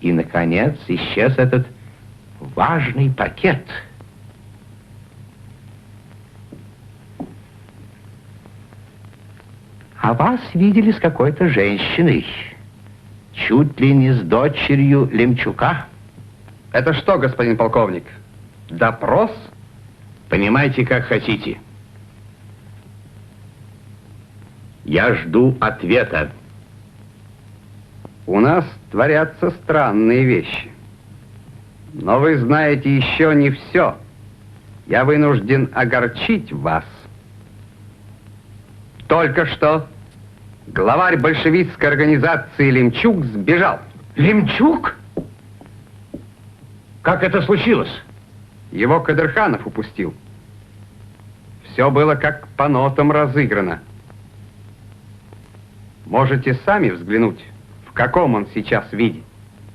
E: и, наконец, исчез этот важный пакет. А вас видели с какой-то женщиной. Чуть ли не с дочерью Лемчука.
C: Это что, господин полковник, допрос?
E: Понимаете, как хотите. Я жду ответа.
C: У нас творятся странные вещи. Но вы знаете еще не все. Я вынужден огорчить вас. Только что главарь большевистской организации Лемчук сбежал.
E: Лемчук? Как это случилось?
C: Его Кадырханов упустил. Все было как по нотам разыграно. Можете сами взглянуть, в каком он сейчас виде.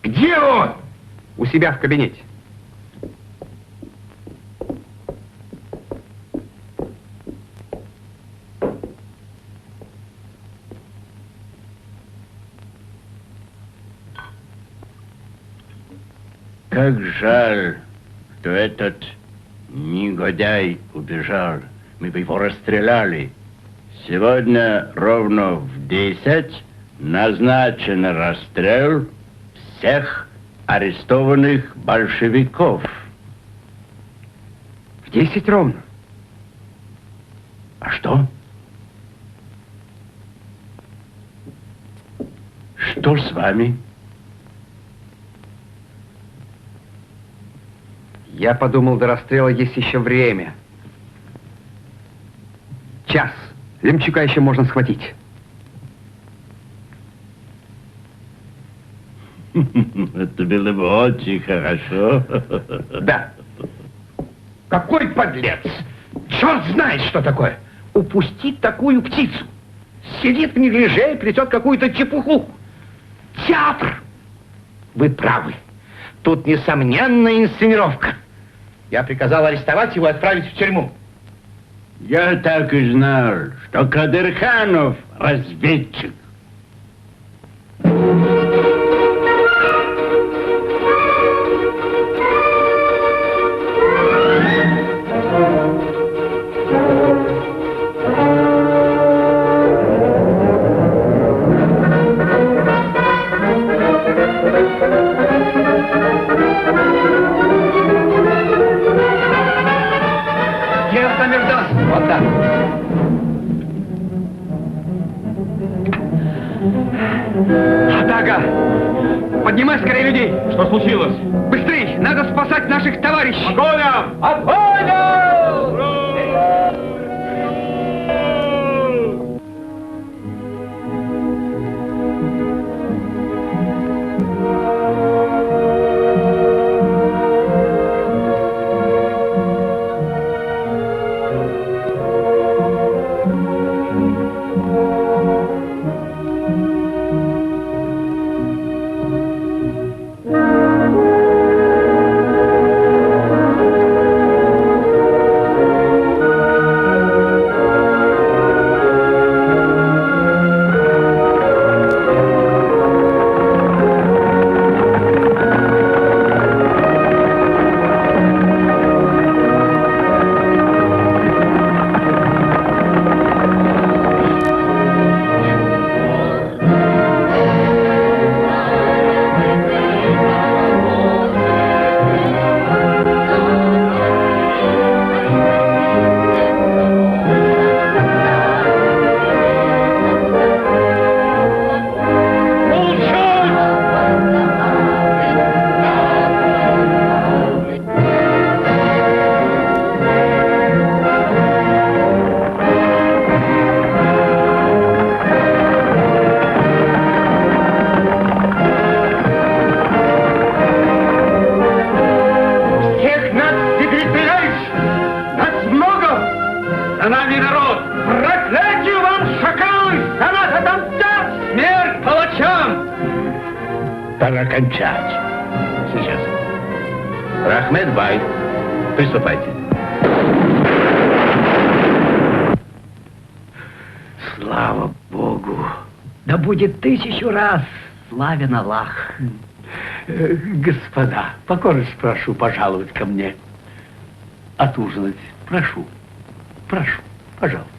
E: Где он?
C: У себя в кабинете.
O: Как жаль, что этот негодяй убежал. Мы бы его расстреляли. Сегодня ровно в 10 назначен расстрел всех арестованных большевиков.
C: В 10 ровно.
O: А что? Что с вами?
C: Я подумал, до расстрела есть еще время. Час. Лемчука еще можно схватить.
G: Это было бы очень хорошо.
B: Да. Какой подлец! Черт знает, что такое! Упустить такую птицу! Сидит в неглиже и плетет какую-то чепуху. Театр! Вы правы. Тут несомненная инсценировка. Я приказал арестовать его и отправить в тюрьму.
G: Я так и знал, что Кадырханов разведчик.
B: Вот так. Атака! Поднимай скорее людей!
P: Что случилось?
B: Быстрей! Надо спасать наших товарищей!
P: Огонь!
B: Огонь! Пора кончать. Сейчас. Рахмет бай. Приступайте.
J: Слава Богу. Да будет 1000 раз славен Аллах.
O: Господа, покорность прошу пожаловать ко мне. Отужинать. Прошу. Прошу. Пожалуйста.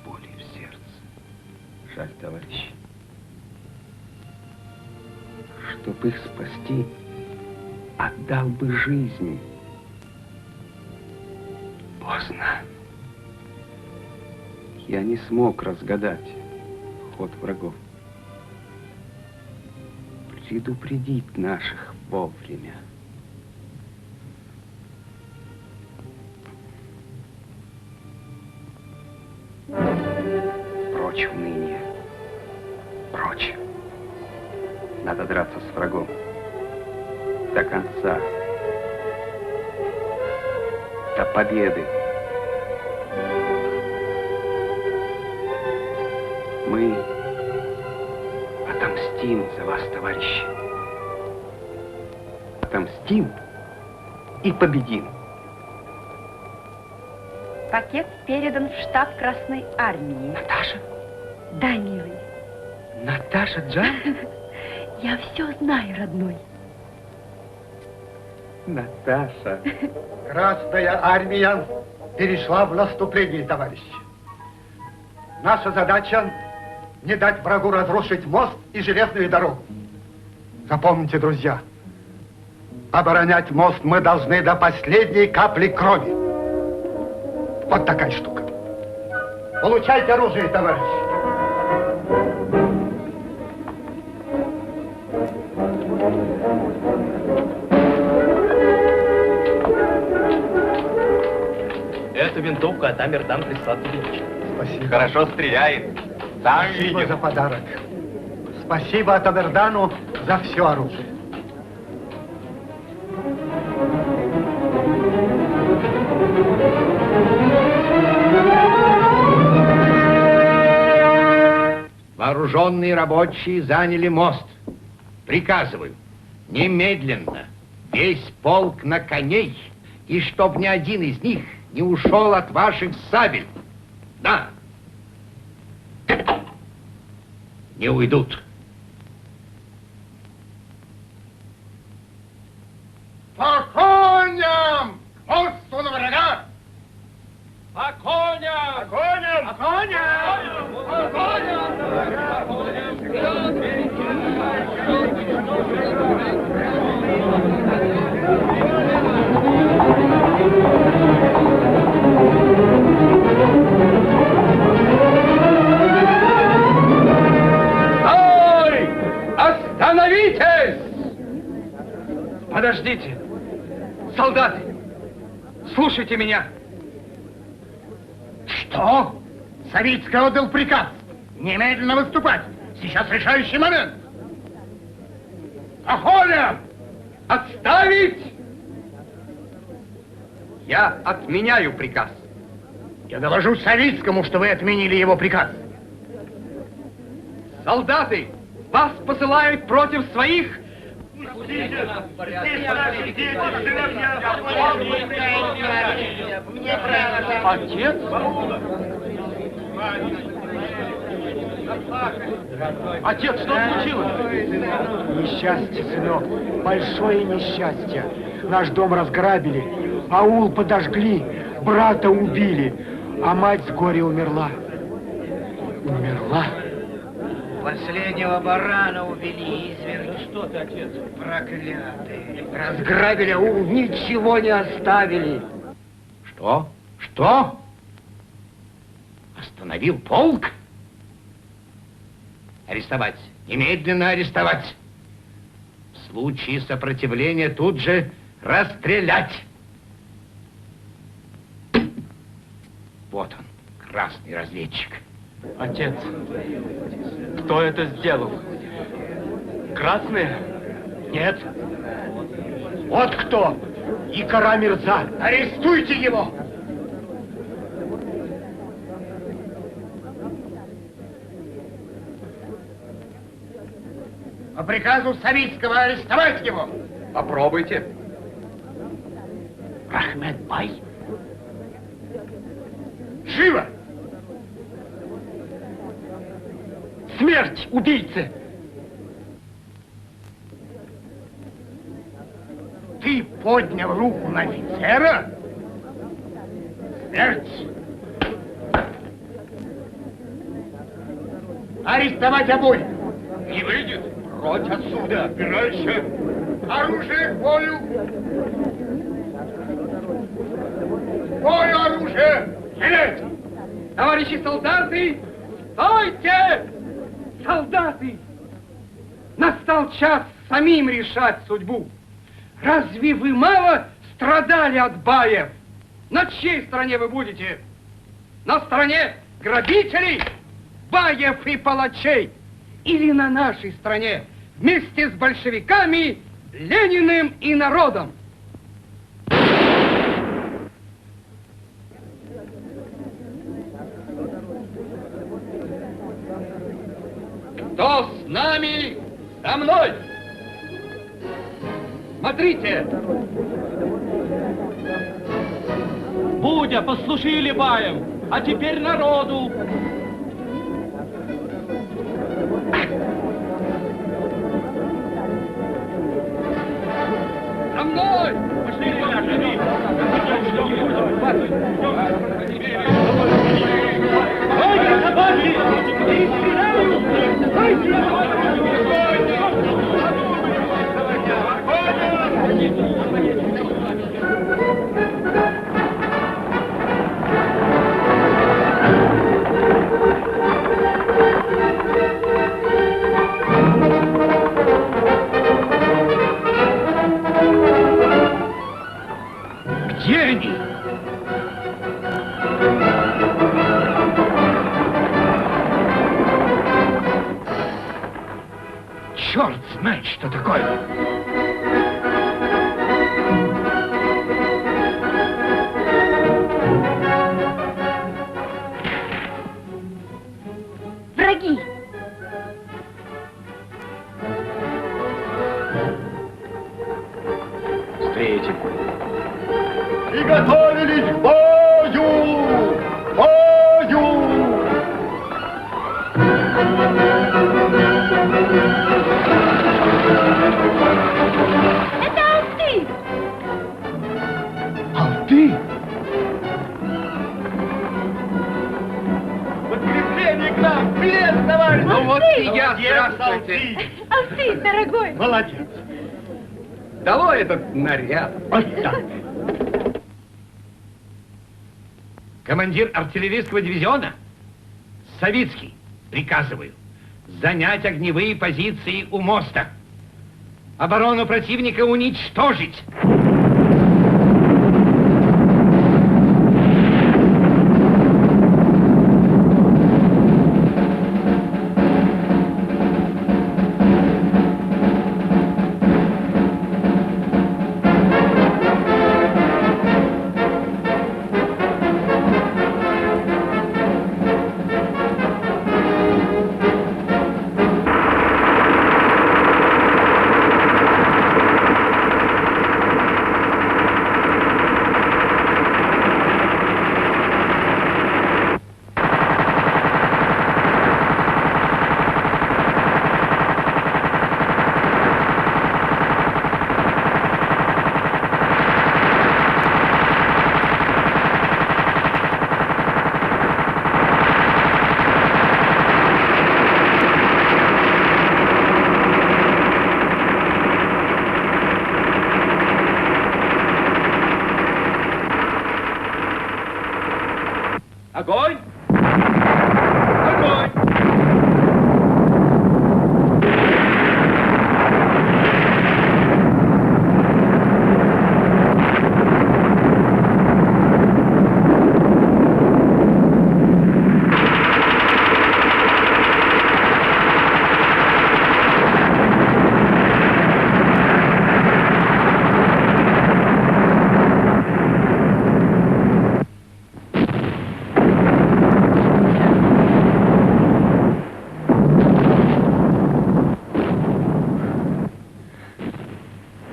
C: Боли в сердце. Жаль, товарищи. Чтоб их спасти, отдал бы жизнь. Поздно. Я не смог разгадать ход врагов. Предупредить наших вовремя. Прочь уныние. Прочь. Надо драться с врагом. До конца. До победы. Мы отомстим за вас, товарищи. Отомстим и победим.
Q: Пакет передан в штаб Красной Армии.
C: Наташа?
Q: Да, милый.
C: Наташа Джан?
Q: Я все знаю, родной.
B: Наташа. Красная армия перешла в наступление, товарищи. Наша задача не дать врагу разрушить мост и железную дорогу. Запомните, друзья, оборонять мост мы должны до последней капли крови. Вот такая штука. Получайте оружие, товарищи.
F: Это винтовка от Амирдан Прислатович.
B: Спасибо.
A: Хорошо стреляет. Сам
B: Спасибо
A: видел.
B: за подарок. Спасибо Атамердану за все оружие.
O: Вооруженные рабочие заняли мост. Приказываю, немедленно весь полк на коней, и чтоб ни один из них не ушел от ваших сабель. Да. Не уйдут.
B: По коням! Мосту на врага!
M: По коням!
B: По коням!
M: По коням! По коням!
B: Стой! Остановитесь!
R: Подождите! Солдаты! Слушайте меня!
B: Что? Савицкий отдал приказ немедленно выступать. Сейчас решающий момент. Охоля! Отставить!
R: Я отменяю приказ.
B: Я доложу Савицкому, что вы отменили его приказ.
R: Солдаты! Вас посылают против своих... Отец? Отец, что случилось?
O: Несчастье, сынок, большое несчастье. Наш дом разграбили, аул подожгли, брата убили, а мать с горя умерла. Умерла?
J: Последнего барана убили изверги.
M: Да что ты, отец?
J: Проклятые. Разграбили аул, ничего не оставили.
O: Что? Что? Остановил полк? Арестовать. Немедленно арестовать. В случае сопротивления тут же расстрелять. Вот он, красный разведчик.
R: Отец, кто это сделал? Красные?
B: Нет. Вот кто. Икара Мирза. Арестуйте его. По приказу Савицкого арестовать его.
R: Попробуйте.
O: Рахмет-бай.
B: Живо!
R: Смерть убийце!
B: Ты поднял руку на офицера? Смерть! Арестовать обоих!
R: Не выйдет!
B: Прочь отсюда! Опирайся! Оружие к бою! Бою оружие! Стрелять!
R: Товарищи солдаты, стойте! Солдаты! Настал час самим решать судьбу. Разве вы мало страдали от баев? На чьей стороне вы будете? На стороне грабителей, баев и палачей? Или на нашей стороне, вместе с большевиками, Лениным и народом? Кто с нами? За мной! Смотрите! Будя, послушали баем, а теперь народу! За мной!
B: Где они? Черт знает, что такое.
K: Враги!
P: Встретим.
D: Приготовились к бою! Бою!
K: Это Алты!
B: Алты?
D: Подкрепление к нам! Привет, товарищ!
R: Ну вот и я, здравствуйте!
K: Алты, дорогой!
B: Молодец.
R: Долой этот наряд!
B: Вот так. Командир артиллерийского дивизиона Савицкий, приказываю занять огневые позиции у моста. Оборону противника уничтожить.
R: Огонь! Огонь!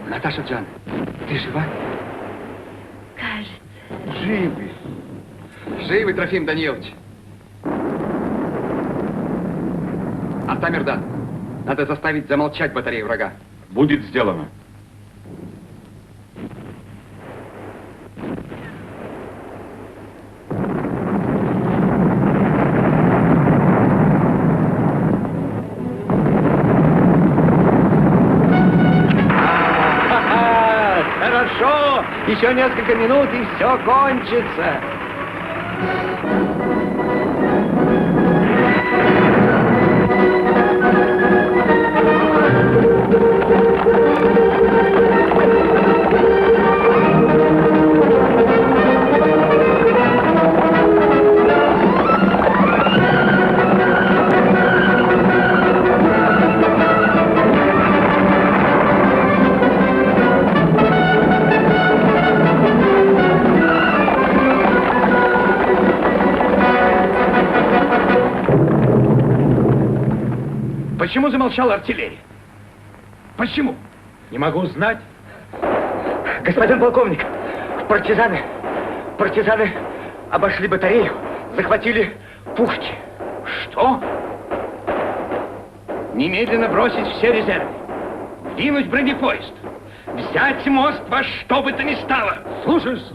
B: Наташа Джан, ты жива?
K: Кажется.
R: Живы. Живы, Трофим Данилович. Артамирдан, надо заставить замолчать батарею врага.
P: Будет сделано.
E: Хорошо, еще несколько минут и все кончится.
B: Почему замолчала артиллерия? Почему?
O: Не могу знать. Господин полковник, партизаны обошли батарею, захватили пушки.
B: Что? Немедленно бросить все резервы, двинуть бронепоезд, взять мост во что бы то ни стало.
O: Слушаюсь.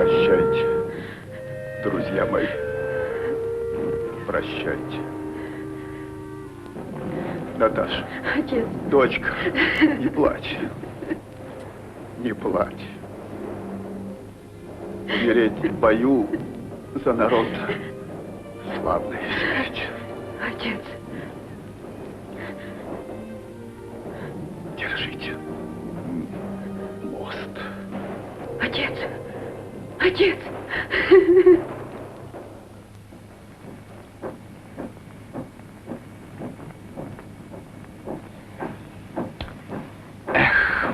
S: Прощайте, друзья мои. Прощайте. Наташа.
Q: Отец.
S: Дочка, не плачь. Не плачь. Умереть в бою за народ — славная смерть.
Q: Отец.
S: Держите мост.
Q: Отец. Отец.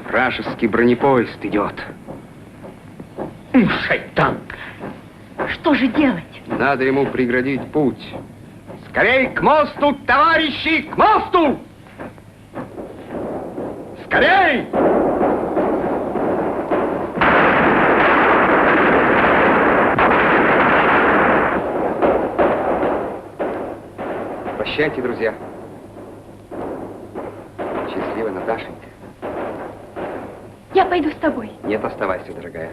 C: Вражеский бронепоезд идет.
B: Шайтан!
Q: Что же делать?
C: Надо ему преградить путь.
B: Скорей к мосту, товарищи, к мосту! Скорей!
C: Прощайте, друзья. Счастливо, Наташенька.
K: Я пойду с тобой.
C: Нет, оставайся, дорогая.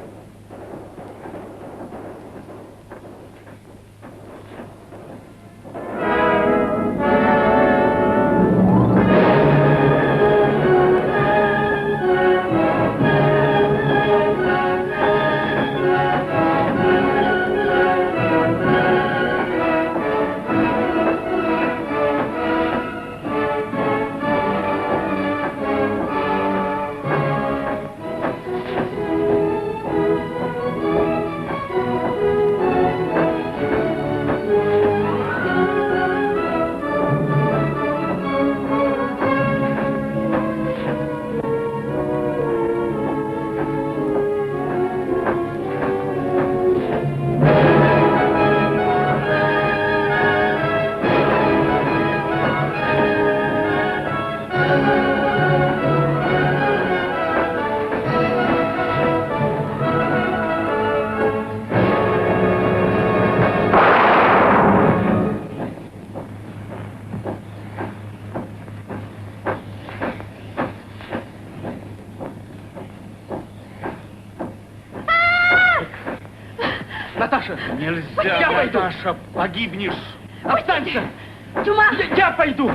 B: Наташа!
R: Нельзя,
B: Я пойду.
R: Наташа, погибнешь.
B: Останься!
K: Чума!
B: Я пойду!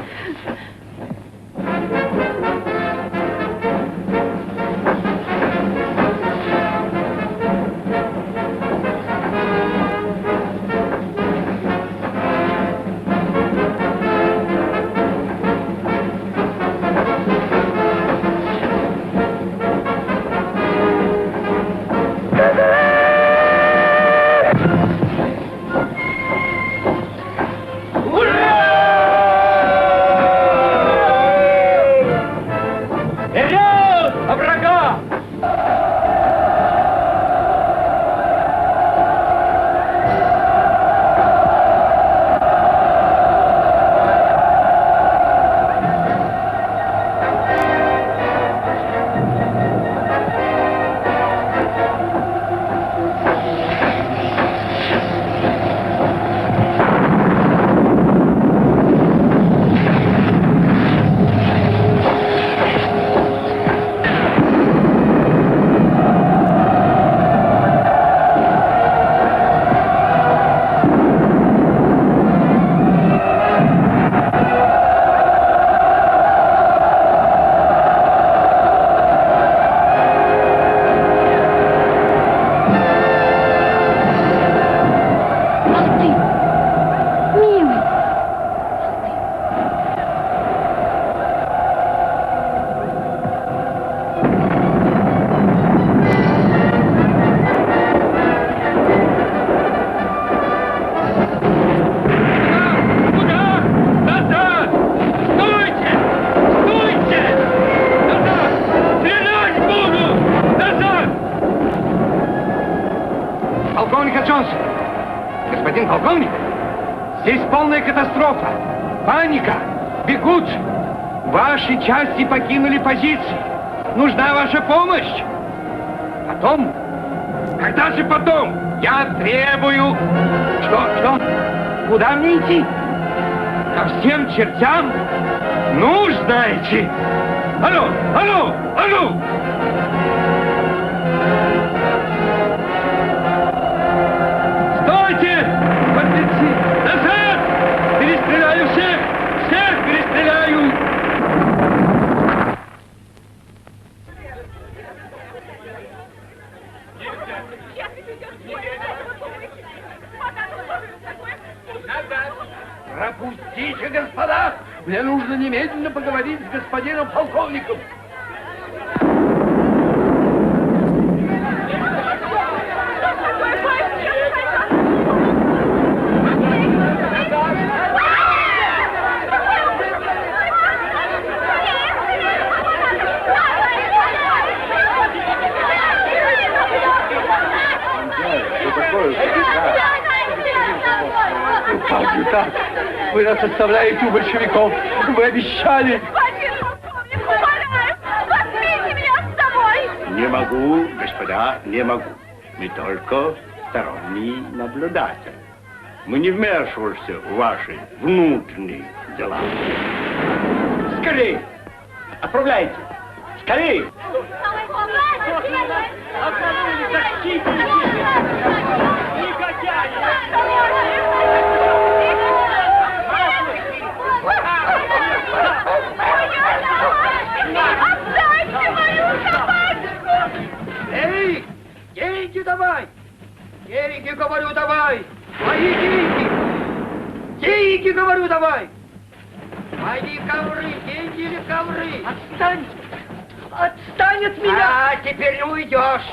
B: Господин полковник, здесь полная катастрофа. Паника. Бегут. Ваши части покинули позиции. Нужна ваша помощь. Потом? Когда же потом? Я требую... Что? Куда мне идти? Ко всем чертям? Ну, знаете. Алло! Пропустите, господа! Мне нужно немедленно поговорить с господином полковником.
S: Как же так? Вы нас оставляете у большевиков. Вы обещали.
L: Господин полковник, умоляю, возьмите меня с собой.
G: Не могу, господа, не могу. Мы только сторонний наблюдатель. Мы не вмешиваемся в ваши внутренние дела. Скорей! Отправляйте! Скорей!
L: Отдайте мою собачку!
B: Эй, деньги давай! Деньги, говорю, давай! Мои деньги! Деньги, говорю, давай! Мои ковры, деньги или ковры?
J: Отстань! Отстань от меня!
B: А, теперь не уйдешь!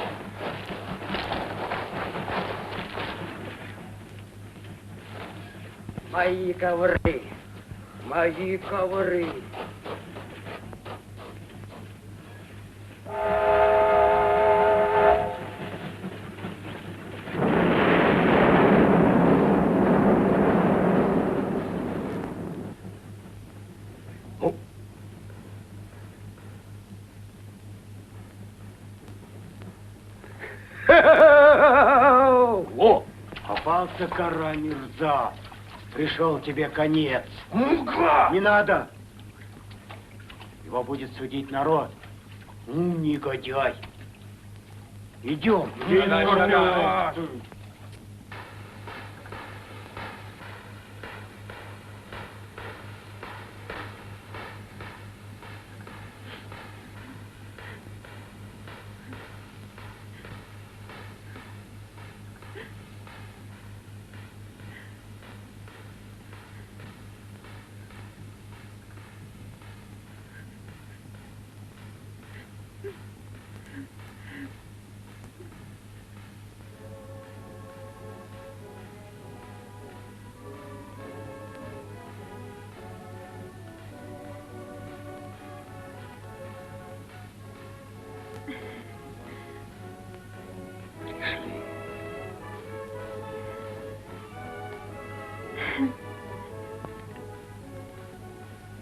B: Мои ковры! Мои ковры!
O: О, попался кара Мирза. Пришел тебе конец. Не надо. Его будет судить народ. Негодяй. Идем.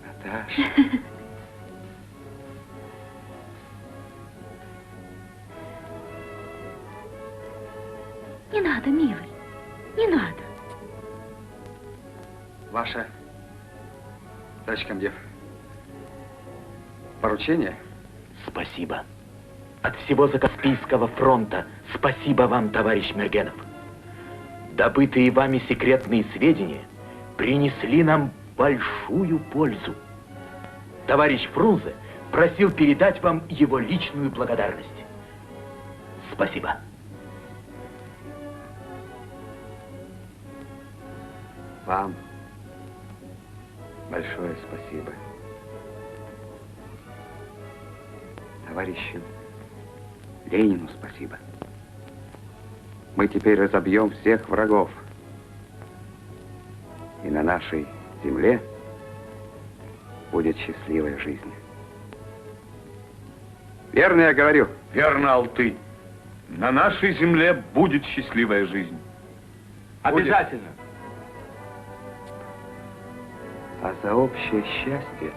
C: Наташа.
K: Не надо, милый, не надо.
C: Ваше, товарищ комдив, поручение?
F: Спасибо. От всего Закаспийского фронта спасибо вам, товарищ Мергенов. Добытые вами секретные сведения принесли нам большую пользу. Товарищ Фрунзе просил передать вам его личную благодарность. Спасибо.
C: Вам большое спасибо. Товарищу Ленину спасибо. Мы теперь разобьем всех врагов. И на нашей земле будет счастливая жизнь. Верно я говорю?
P: Верно, Алты. На нашей земле будет счастливая жизнь.
C: Обязательно. А за общее счастье,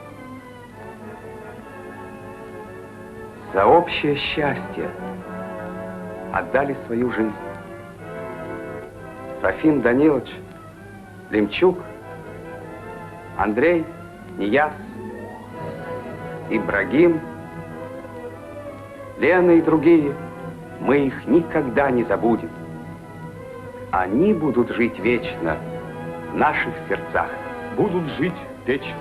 C: отдали свою жизнь Трофим Данилович, Лемчук, Андрей, Нияз, Ибрагим, Лена и другие. Мы их никогда не забудем. Они будут жить вечно в наших сердцах.
P: Будут жить вечно.